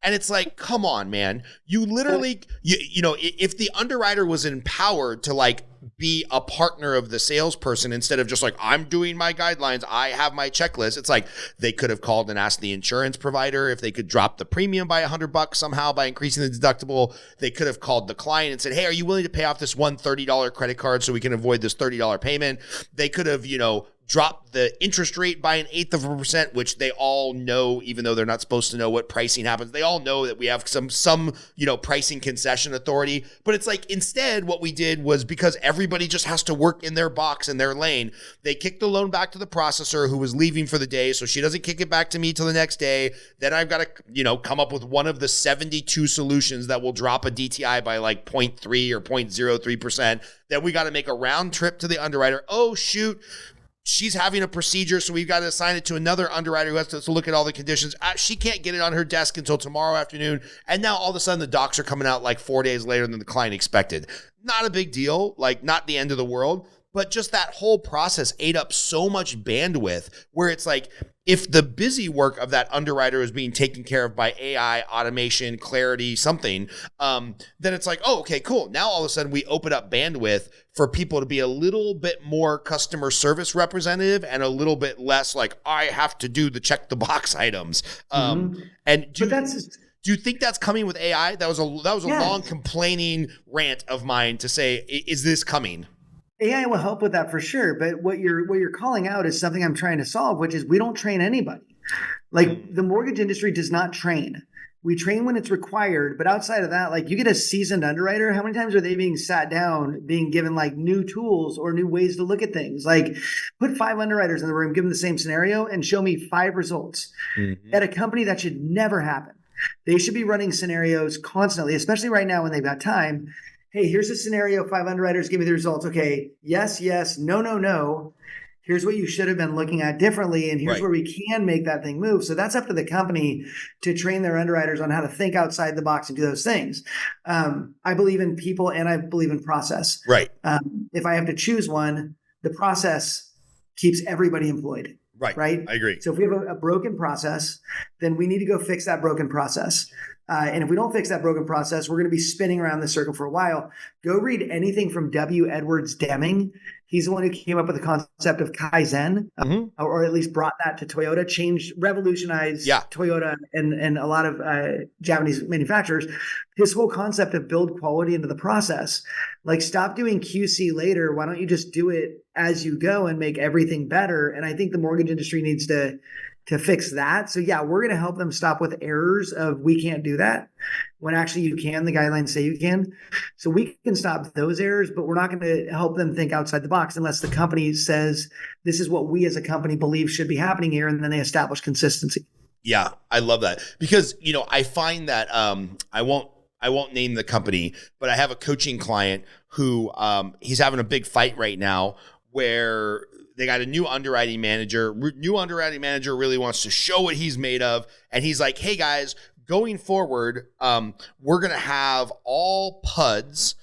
And it's like, come on, man. You literally, if the underwriter was empowered to like be a partner of the salesperson instead of just like, I'm doing my guidelines, I have my checklist. It's like they could have called and asked the insurance provider if they could drop the premium by $100 somehow by increasing the deductible. They could have called the client and said, hey, are you willing to pay off this one $30 credit card so we can avoid this $30 payment? They could have, drop the interest rate by 0.1%, which they all know, even though they're not supposed to know what pricing happens. They all know that we have some pricing concession authority. But it's like, instead, what we did was, because everybody just has to work in their box, in their lane, they kicked the loan back to the processor who was leaving for the day, so she doesn't kick it back to me till the next day. Then I've got to, come up with one of the 72 solutions that will drop a DTI by like 0.3 or 0.03%. Then we got to make a round trip to the underwriter. Oh, shoot. She's having a procedure, so we've got to assign it to another underwriter who has to look at all the conditions. She can't get it on her desk until tomorrow afternoon. And now all of a sudden the docs are coming out like 4 days later than the client expected. Not a big deal, like not the end of the world, but just that whole process ate up so much bandwidth where it's like, if the busy work of that underwriter is being taken care of by AI, automation, clarity, something, then it's like, oh, okay, cool. Now all of a sudden we open up bandwidth for people to be a little bit more customer service representative and a little bit less like, I have to do the check the box items. And do you think that's coming with AI? That was a long complaining rant of mine to say, is this coming? AI will help with that for sure. But what you're calling out is something I'm trying to solve, which is we don't train anybody. Like the mortgage industry does not train. We train when it's required. But outside of that, like you get a seasoned underwriter, how many times are they being sat down, being given like new tools or new ways to look at things? Like put 5 underwriters in the room, give them the same scenario and show me 5 results. At a company that should never happen. They should be running scenarios constantly, especially right now when they've got time. Hey, here's a scenario, 5 underwriters, give me the results. Okay, yes, no. Here's what you should have been looking at differently, and here's where we can make that thing move. So that's up to the company to train their underwriters on how to think outside the box and do those things. I believe in people and I believe in process. Right. If I have to choose one, the process keeps everybody employed. Right. I agree. So if we have a broken process, then we need to go fix that broken process. And if we don't fix that broken process, we're going to be spinning around this circle for a while. Go read anything from W. Edwards Deming. He's the one who came up with the concept of Kaizen, or at least brought that to Toyota, revolutionized Toyota and a lot of Japanese manufacturers. His whole concept of build quality into the process. Like, stop doing QC later. Why don't you just do it as you go and make everything better? And I think the mortgage industry needs to fix that. So yeah, we're going to help them stop with errors of we can't do that when actually you can. The guidelines say you can. So we can stop those errors, but we're not going to help them think outside the box unless the company says this is what we as a company believe should be happening here, and then they establish consistency. Yeah, I love that because I find that I won't name the company, but I have a coaching client who he's having a big fight right now where they got a new underwriting manager. New underwriting manager really wants to show what he's made of. And he's like, hey, guys, going forward, we're going to have all PUDs.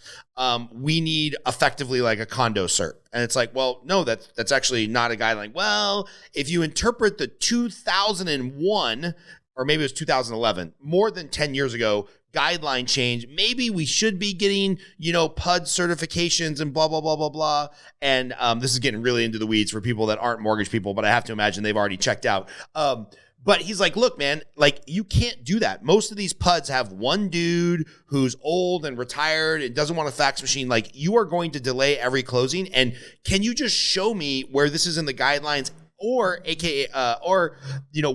We need effectively like a condo cert. And it's like, well, no, that's actually not a guideline. Well, if you interpret the 2001, or maybe it was 2011, more than 10 years ago, guideline change, maybe we should be getting, PUD certifications and blah, blah, blah, blah, blah. And this is getting really into the weeds for people that aren't mortgage people, but I have to imagine they've already checked out. But he's like, look, man, like you can't do that. Most of these PUDs have one dude who's old and retired and doesn't want a fax machine. Like, you are going to delay every closing. And can you just show me where this is in the guidelines or AKA, or,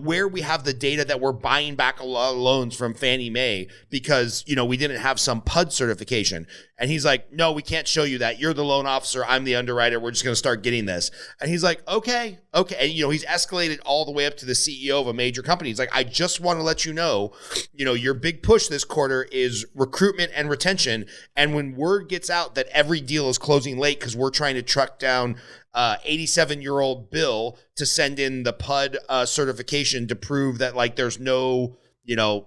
where we have the data that we're buying back a lot of loans from Fannie Mae because, we didn't have some PUD certification. And he's like, no, we can't show you that. You're the loan officer. I'm the underwriter. We're just going to start getting this. And he's like, okay. And, he's escalated all the way up to the CEO of a major company. He's like, I just want to let you know, your big push this quarter is recruitment and retention. And when word gets out that every deal is closing late because we're trying to track down 87-year-old Bill to send in the PUD certification to prove that like there's no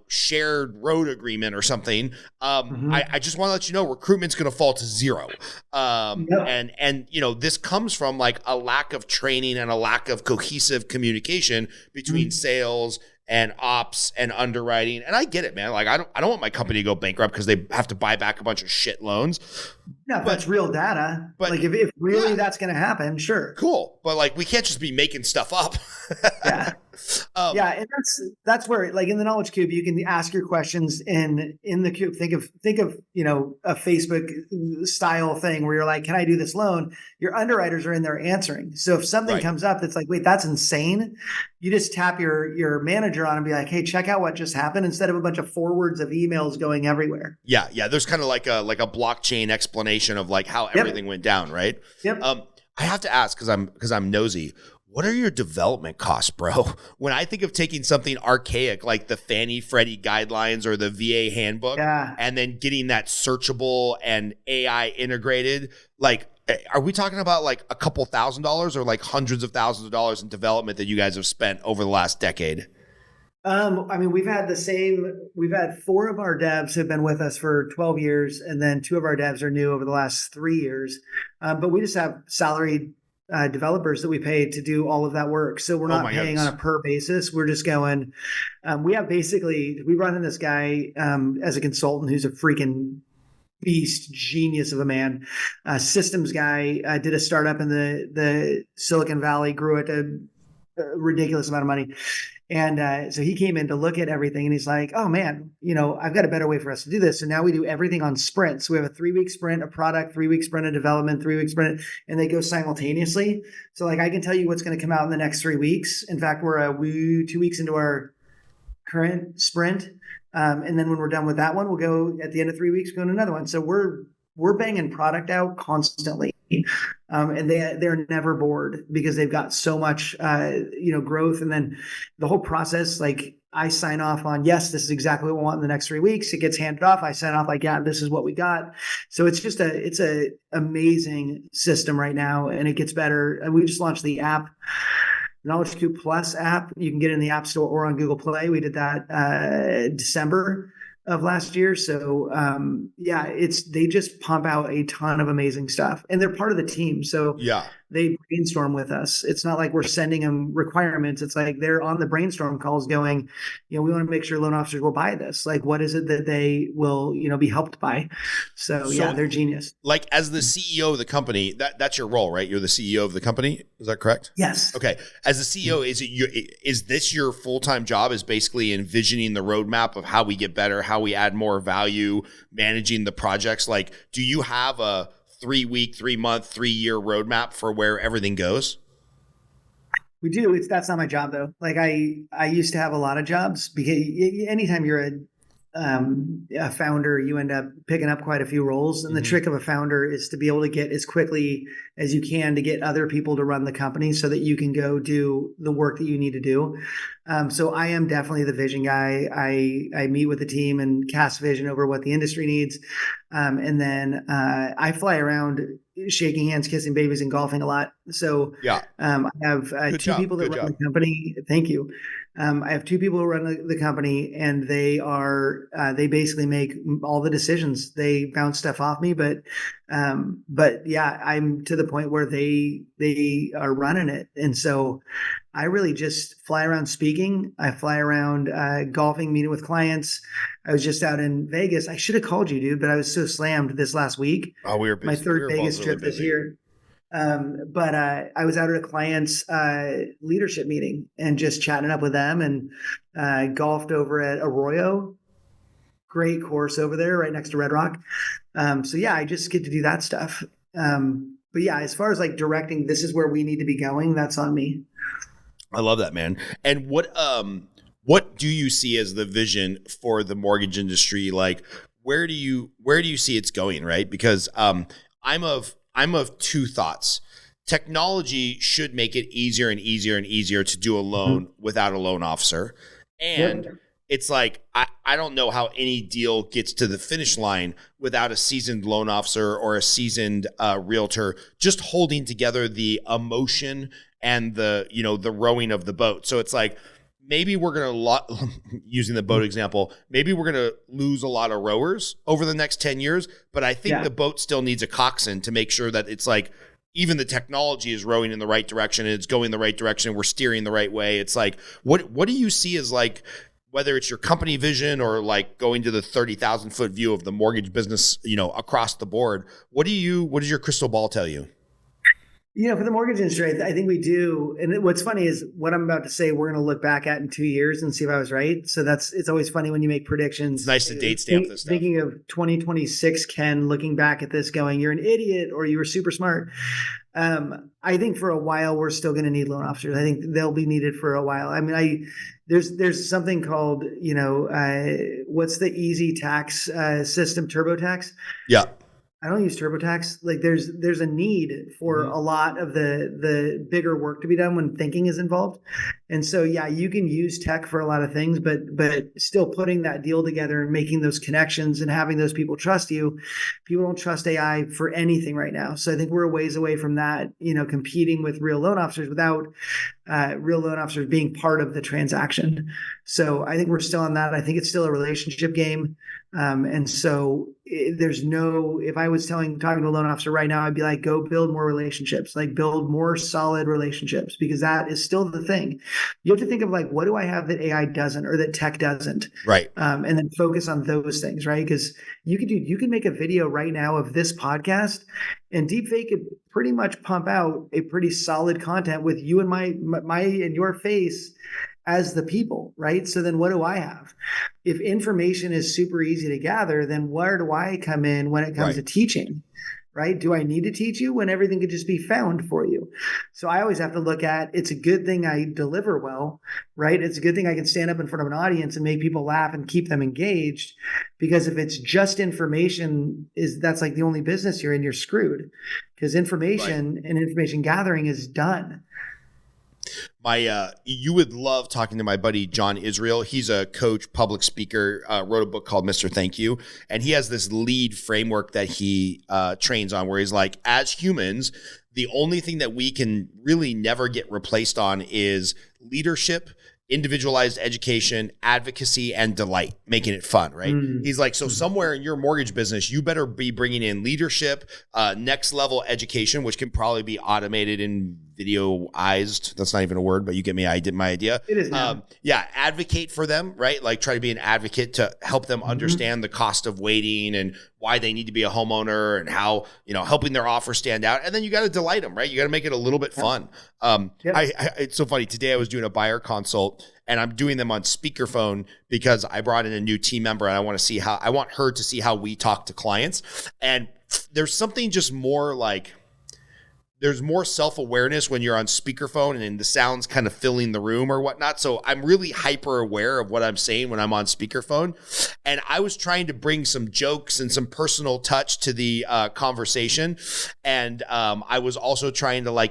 shared road agreement or something. I just want to let you know recruitment's going to fall to zero. And this comes from like a lack of training and a lack of cohesive communication between sales and ops and underwriting. And I get it, man. Like I don't want my company to go bankrupt because they have to buy back a bunch of shit loans. No, but that's real data. But like if really that's going to happen, sure. Cool. But like we can't just be making stuff up. Yeah. And that's where, like in the Knowledge Cube, you can ask your questions in the cube. Think of a Facebook style thing where you're like, can I do this loan? Your underwriters are in there answering. So if something comes up that's like, wait, that's insane, you just tap your manager on and be like, hey, check out what just happened, instead of a bunch of forwards of emails going everywhere. Yeah. There's kind of like a blockchain explanation of like how everything went down, right? Yep. I have to ask because I'm nosy. What are your development costs, bro? When I think of taking something archaic like the Fannie Freddie guidelines or the VA handbook, and then getting that searchable and AI integrated, like, are we talking about like a couple $1,000s or like hundreds of thousands of dollars in development that you guys have spent over the last decade? We've had 4 of our devs have been with us for 12 years, and then 2 of our devs are new over the last 3 years. But we just have salaried developers that we pay to do all of that work. So we're not paying on a per basis. We're just going, we run in this guy as a consultant who's a freaking beast, genius of a man, systems guy, did a startup in the Silicon Valley, grew it a ridiculous amount of money. And so he came in to look at everything, and he's like, oh man, I've got a better way for us to do this. So now we do everything on sprints. So we have a 3-week sprint, a product, 3-week sprint of development, 3-week sprint, and they go simultaneously. So like I can tell you what's going to come out in the next 3 weeks. In fact, we're 2 weeks into our current sprint. And then when we're done with that one, we'll go at the end of 3 weeks, go to another one. So we're banging product out constantly. And they're never bored because they've got so much, growth. And then the whole process, like I sign off on, yes, this is exactly what we want in the next 3 weeks. It gets handed off. I sign off like, yeah, this is what we got. So it's just it's a amazing system right now, and it gets better. And we just launched the app, Knowledge Coop Plus app. You can get it in the App Store or on Google Play. We did that December of last year. So they just pump out a ton of amazing stuff, and they're part of the team. So they brainstorm with us. It's not like we're sending them requirements. It's like they're on the brainstorm calls going, we want to make sure loan officers will buy this. Like, what is it that they will, be helped by? So they're genius. Like as the CEO of the company, that's your role, right? You're the CEO of the company. Is that correct? Yes. Okay. As the CEO, is this your full-time job, is basically envisioning the roadmap of how we get better, how we add more value, managing the projects? Like, do you have a 3-week, 3-month, 3-year roadmap for where everything goes? We do. That's not my job though. Like I used to have a lot of jobs, because anytime you're a founder, you end up picking up quite a few roles. And the trick of a founder is to be able to get as quickly as you can to get other people to run the company so that you can go do the work that you need to do. So I am definitely the vision guy. I meet with the team and cast vision over what the industry needs. And then I fly around shaking hands, kissing babies, and golfing a lot. So I have 2 people that run the company. Thank you. I have 2 people who run the company, and they basically make all the decisions. They bounce stuff off me, but I'm to the point where they are running it. And so I really just fly around speaking. I fly around golfing, meeting with clients. I was just out in Vegas. I should have called you, dude, but I was so slammed this last week. Oh, we were busy. My 3rd Vegas trip this year. But I was out at a client's leadership meeting and just chatting up with them, and golfed over at Arroyo. Great course over there right next to Red Rock. I just get to do that stuff. But yeah, as far as like directing, this is where we need to be going, that's on me. I love that, man. And what do you see as the vision for the mortgage industry? Like, where do you see it's going, right? Because I'm of two thoughts. Technology should make it easier and easier and easier to do a loan without a loan officer. And it's like, I don't know how any deal gets to the finish line without a seasoned loan officer or a seasoned realtor just holding together the emotion and the rowing of the boat. So it's like, maybe we're going to, using the boat example, maybe we're going to lose a lot of rowers over the next 10 years, but I think the boat still needs a coxswain to make sure that it's like, even the technology is rowing in the right direction and it's going the right direction. We're steering the right way. It's like, what do you see as like, whether it's your company vision or like going to the 30,000 foot view of the mortgage business, across the board, what does your crystal ball tell you? For the mortgage industry, I think we do. And what's funny is what I'm about to say, we're going to look back at in 2 years and see if I was right. So it's always funny when you make predictions. It's nice to date stamp this stuff. Thinking of 2026, Ken, looking back at this going, you're an idiot or you were super smart. I think for a while, we're still going to need loan officers. I think they'll be needed for a while. I mean, there's something called, what's the easy tax system, TurboTax? Yeah. I don't use TurboTax. Like there's a need for a lot of the bigger work to be done when thinking is involved. And so, yeah, you can use tech for a lot of things, but still putting that deal together and making those connections and having those people trust you. People don't trust AI for anything right now. So I think we're a ways away from that, competing with real loan officers without real loan officers being part of the transaction. So I think we're still on that. I think it's still a relationship game. And so if I was talking to a loan officer right now, I'd be like, go build more relationships, like build more solid relationships, because that is still the thing. You have to think of like, what do I have that AI doesn't or that tech doesn't? Right. And then focus on those things, right? Because you can make a video right now of this podcast and deepfake could pretty much pump out a pretty solid content with you and my and your face as the people, right? So then what do I have? If information is super easy to gather, then where do I come in when it comes to teaching, right? Do I need to teach you when everything could just be found for you? So I always have to look at, it's a good thing I deliver well, right? It's a good thing I can stand up in front of an audience and make people laugh and keep them engaged, because if it's just information, that's like the only business you're in, you're screwed, because information and information gathering is done. You would love talking to my buddy John Israel. He's a coach, public speaker, wrote a book called Mr. Thank You, and he has this lead framework that he trains on, where he's like, as humans, the only thing that we can really never get replaced on is leadership, individualized education, advocacy, and delight, making it fun, right? He's like, so somewhere in your mortgage business, you better be bringing in leadership, next level education, which can probably be automated and videoized. That's not even a word, but you get me. I did my idea. It is now. Advocate for them, right? Like try to be an advocate to help them understand the cost of waiting and why they need to be a homeowner and how, helping their offer stand out. And then you got to delight them, right? You got to make it a little bit fun. It's so funny. Today I was doing a buyer consult and I'm doing them on speakerphone because I brought in a new team member and I want her to see how we talk to clients. And there's something just more like, there's more self-awareness when you're on speakerphone and the sound's kind of filling the room or whatnot. So I'm really hyper aware of what I'm saying when I'm on speakerphone. And I was trying to bring some jokes and some personal touch to the conversation. And I was also trying to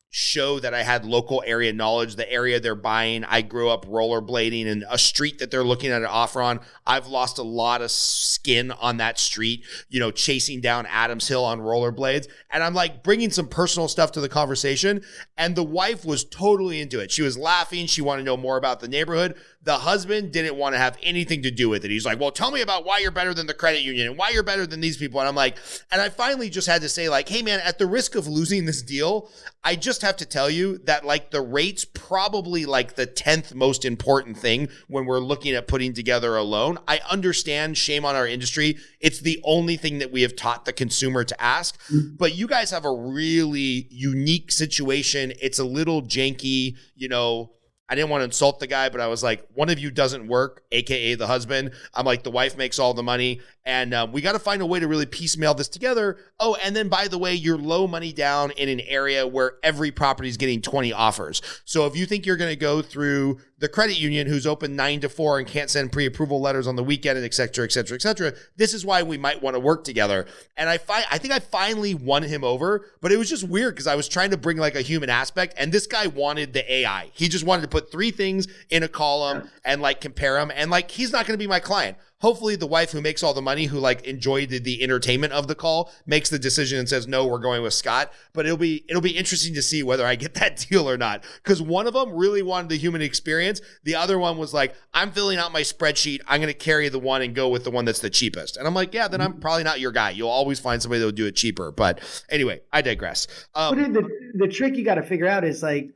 show that I had local area knowledge, the area they're buying. I grew up rollerblading in a street that they're looking at an offer on. I've lost a lot of skin on that street, chasing down Adams Hill on rollerblades. And I'm bringing some personal stuff to the conversation. And the wife was totally into it. She was laughing. She wanted to know more about the neighborhood. The husband didn't want to have anything to do with it. He's like, well, tell me about why you're better than the credit union and why you're better than these people. And I'm like, and I finally just had to say hey man, at the risk of losing this deal, I just have to tell you that the rate's probably the 10th most important thing when we're looking at putting together a loan. I understand, shame on our industry. It's the only thing that we have taught the consumer to ask, but you guys have a really unique situation. It's a little janky, I didn't want to insult the guy, but I was like, one of you doesn't work, AKA the husband. I'm like, the wife makes all the money. And we got to find a way to really piecemeal this together. Oh, and then by the way, you're low money down in an area where every property is getting 20 offers. So if you think you're going to go through the credit union who's open 9 to 4 and can't send pre-approval letters on the weekend and et cetera, et cetera, et cetera, this is why we might want to work together. And I think I finally won him over, but it was just weird because I was trying to bring like a human aspect, and this guy wanted the AI. He just wanted to put 3 things in a column and like compare them. And like, he's not going to be my client. Hopefully the wife who makes all the money, who like enjoyed the entertainment of the call, makes the decision and says, no, we're going with Scott. But it'll be interesting to see whether I get that deal or not. Because one of them really wanted the human experience. The other one was like, I'm filling out my spreadsheet. I'm going to carry the one and go with the one that's the cheapest. And I'm like, yeah, then I'm probably not your guy. You'll always find somebody that'll do it cheaper. But anyway, I digress. But the trick you got to figure out is like,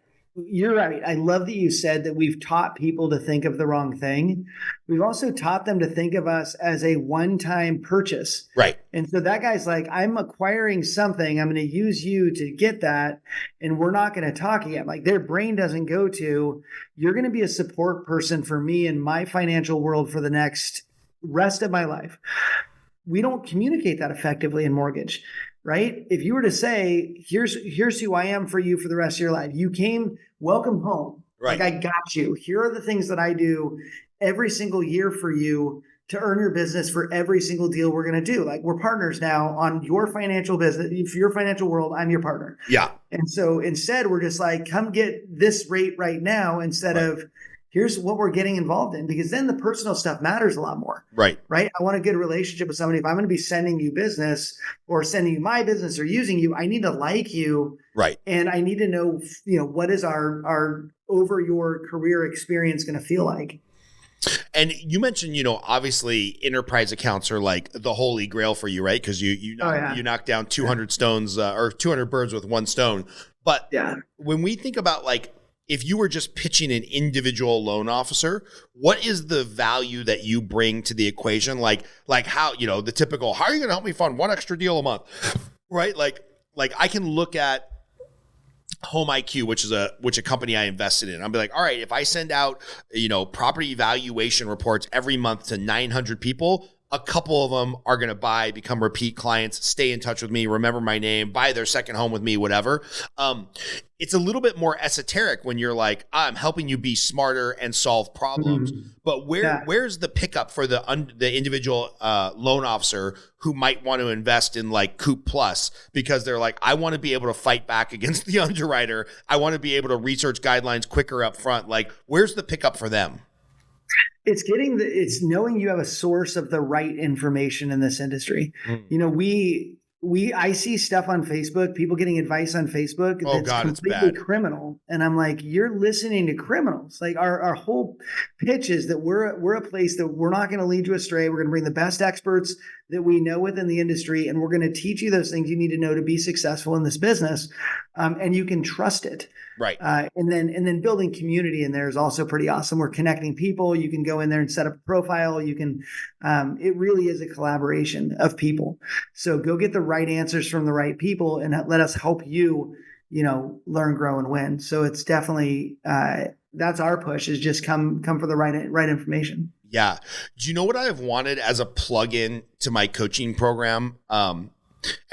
you're right. I love that you said that we've taught people to think of the wrong thing. We've also taught them to think of us as a one-time purchase. Right. And so that guy's like, I'm acquiring something. I'm going to use you to get that. And we're not going to talk again. Like their brain doesn't go to, you're going to be a support person for me in my financial world for the next rest of my life. We don't communicate that effectively in mortgage. Right? If you were to say, here's who I am for you for the rest of your life. You came, welcome home. Right. Like I got you. Here are the things that I do every single year for you to earn your business for every single deal we're going to do. Like we're partners now on your financial business. For your financial world, I'm your partner. Yeah. And so instead we're just like, come get this rate right now instead of here's what we're getting involved in, because then the personal stuff matters a lot more. Right. Right. I want a good relationship with somebody. If I'm going to be sending you business or sending you my business or using you, I need to like you. Right. And I need to know, what is our over your career experience going to feel like? And you mentioned, obviously enterprise accounts are like the holy grail for you, right? Because you knock down 200 stones or 200 birds with one stone. But when we think about like, if you were just pitching an individual loan officer, what is the value that you bring to the equation? Like how, the typical, how are you going to help me fund one extra deal a month? Right? Like I can look at Home IQ, which a company I invested in. I'll be like, all right, if I send out, property valuation reports every month to 900 people, a couple of them are going to become repeat clients, stay in touch with me, remember my name, buy their second home with me, whatever. It's a little bit more esoteric when you're like, I'm helping you be smarter and solve problems. Mm-hmm. But where's the pickup for the individual loan officer who might want to invest in like Coop Plus because they're like, I want to be able to fight back against the underwriter. I want to be able to research guidelines quicker up front. Like, where's the pickup for them? It's knowing you have a source of the right information in this industry. I see stuff on Facebook, people getting advice on Facebook that's completely criminal. And I'm like, you're listening to criminals. Like our whole pitch is that we're a place that we're not going to lead you astray. We're going to bring the best experts that we know within the industry, and we're going to teach you those things you need to know to be successful in this business. And you can trust it. Right. And then building community in there is also pretty awesome. We're connecting people. You can go in there and set up a profile. You can, it really is a collaboration of people. So go get the right answers from the right people and let us help you, learn, grow, and win. So it's definitely, that's our push, is just come for the right information. Yeah. Do you know what I have wanted as a plug-in to my coaching program? And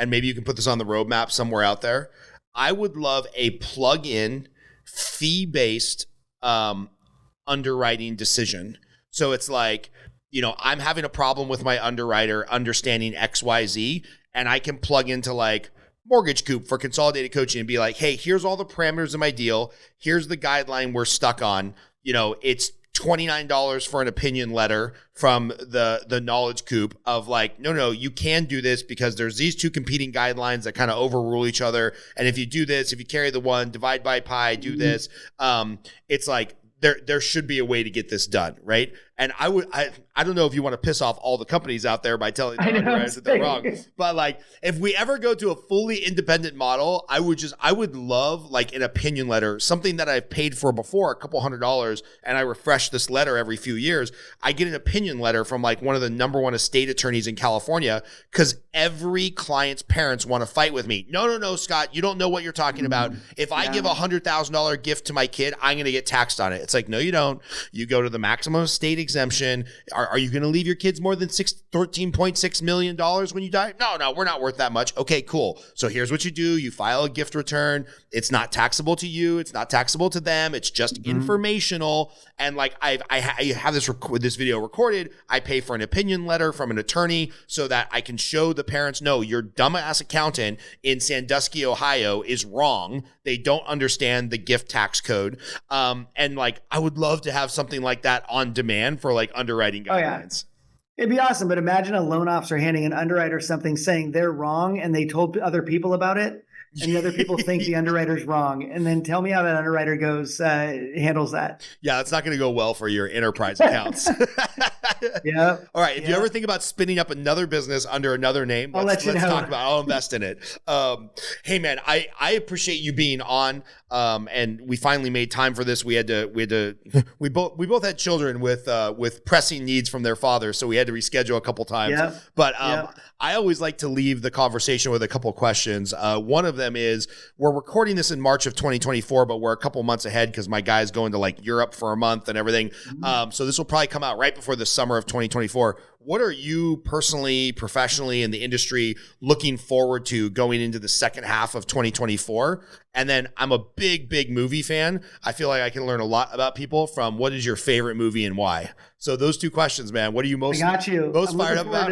maybe you can put this on the roadmap somewhere out there. I would love a plug-in fee-based underwriting decision. So it's like, I'm having a problem with my underwriter understanding XYZ, and I can plug into like Mortgage Coop for consolidated coaching and be like, hey, here's all the parameters of my deal. Here's the guideline we're stuck on. It's $29 for an opinion letter from the Knowledge Coop of like, no, you can do this because there's these two competing guidelines that kind of overrule each other. And if you do this, if you carry the one, divide by pi, do this. It's like, there should be a way to get this done, right? And I don't know if you want to piss off all the companies out there by telling them that they're wrong, but like if we ever go to a fully independent model, I would love like an opinion letter, something that I've paid for before, a couple $100, and I refresh this letter every few years. I get an opinion letter from like one of the number one estate attorneys in California because every client's parents want to fight with me. No, Scott, you don't know what you're talking about. If I give $100,000 gift to my kid, I'm going to get taxed on it. It's like, no, you don't. You go to the maximum state exemption. Are you going to leave your kids more than $13.6 million when you die? No, we're not worth that much. Okay, cool. So here's what you do. You file a gift return. It's not taxable to you. It's not taxable to them. It's just informational. And like I have this video recorded. I pay for an opinion letter from an attorney so that I can show the parents, no, your dumbass accountant in Sandusky, Ohio is wrong. They don't understand the gift tax code. And like, I would love to have something like that on demand for like underwriting guidelines. It'd be awesome. But imagine a loan officer handing an underwriter something saying they're wrong and they told other people about it. And the other people think the underwriter's wrong. And then tell me how that underwriter handles that. Yeah, it's not going to go well for your enterprise accounts. Yeah. All right. If you ever think about spinning up another business under another name, let's talk about it. I'll invest in it. Hey, man, I appreciate you being on. And we finally made time for this. We both had children with pressing needs from their father, so we had to reschedule a couple times. Yeah. But I always like to leave the conversation with a couple questions. One of them is, we're recording this in March of 2024, but we're a couple months ahead because my guy's going to like Europe for a month and everything. So this will probably come out right before the summer of 2024. What are you personally, professionally in the industry looking forward to going into the second half of 2024? And then I'm a big movie fan. I feel like I can learn a lot about people from what is your favorite movie and why. So those two questions, man. What are you most fired up about?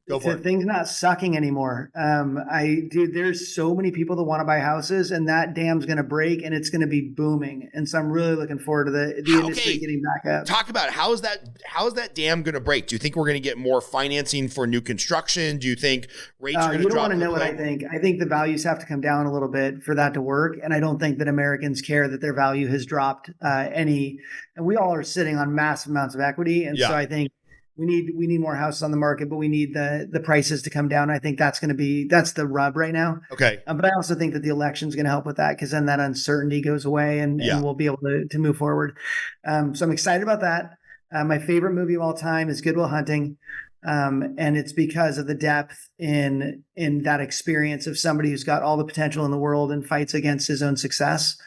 Go for it. Things not sucking anymore. There's so many people that want to buy houses, and that dam's going to break, and it's going to be booming. And so I'm really looking forward to the industry getting back up. Talk about it. How is that dam going to break? Do you think we're going to get more financing for new construction? Do you think rates are going to drop? You don't want to know what I think. I think the values have to come down a little bit for that to work, and I don't think that Americans care that their value has dropped any. And we all are sitting on massive amounts of equity, and so I think we need more houses on the market, but we need the prices to come down. I think that's the rub right now. Okay. But I also think that the election is going to help with that, because then that uncertainty goes away and we'll be able to move forward. So I'm excited about that. My favorite movie of all time is Good Will Hunting. And it's because of the depth in that experience of somebody who's got all the potential in the world and fights against his own success.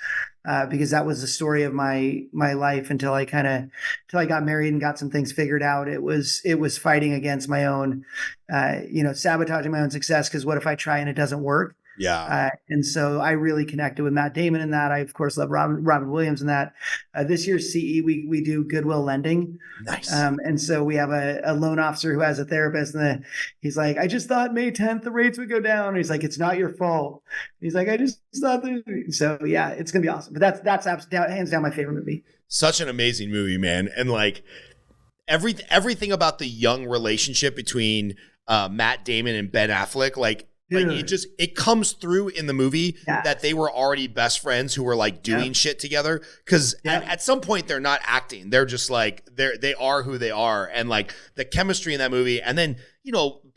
Because that was the story of my life until I got married and got some things figured out. It was fighting against my own, sabotaging my own success. Because what if I try and it doesn't work? Yeah. And so I really connected with Matt Damon in that. I, of course, love Robin Williams in that. This year's CE, we do goodwill lending. Nice. And so we have a loan officer who has a therapist, and he's like, I just thought May 10th the rates would go down. And he's like, it's not your fault. He's like, I just thought so yeah, it's gonna be awesome. But that's hands down my favorite movie. Such an amazing movie, man. And like everything about the young relationship between Matt Damon and Ben Affleck, like it comes through in the movie that they were already best friends who were like doing shit together. Cause at some point they're not acting. They're just like, they are who they are. And like the chemistry in that movie. And then,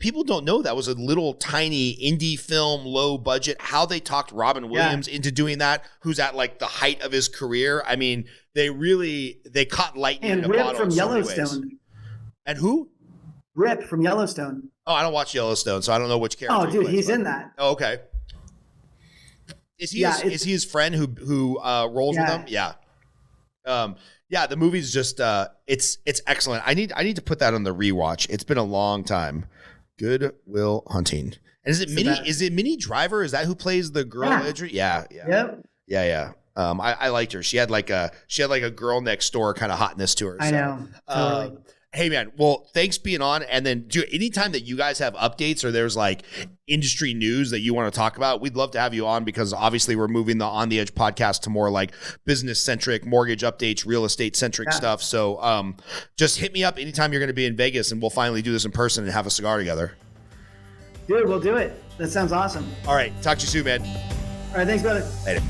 people don't know that was a little tiny indie film, low budget, how they talked Robin Williams into doing that, who's at like the height of his career. I mean, they caught lightning in a bottle. And Rip from Yellowstone. And who? Rip from Yellowstone. Oh, I don't watch Yellowstone, so I don't know which character. Oh, dude, he's in that. Oh, okay. Is he his friend who rolls with him? Yeah. The movie's just it's excellent. I need to put that on the rewatch. It's been a long time. Good Will Hunting. And is it Minnie Driver? Is that who plays the girl? Yeah. Yep. Yeah. I liked her. She had like a girl next door kind of hotness to her. I know. Totally. Hey man, well, thanks being on. And then anytime that you guys have updates or there's like industry news that you want to talk about, we'd love to have you on, because obviously we're moving the On the Edge podcast to more like business centric, mortgage updates, real estate centric stuff. So just hit me up anytime you're going to be in Vegas, and we'll finally do this in person and have a cigar together. Dude, we'll do it. That sounds awesome. All right. Talk to you soon, man. All right. Thanks, brother. Later.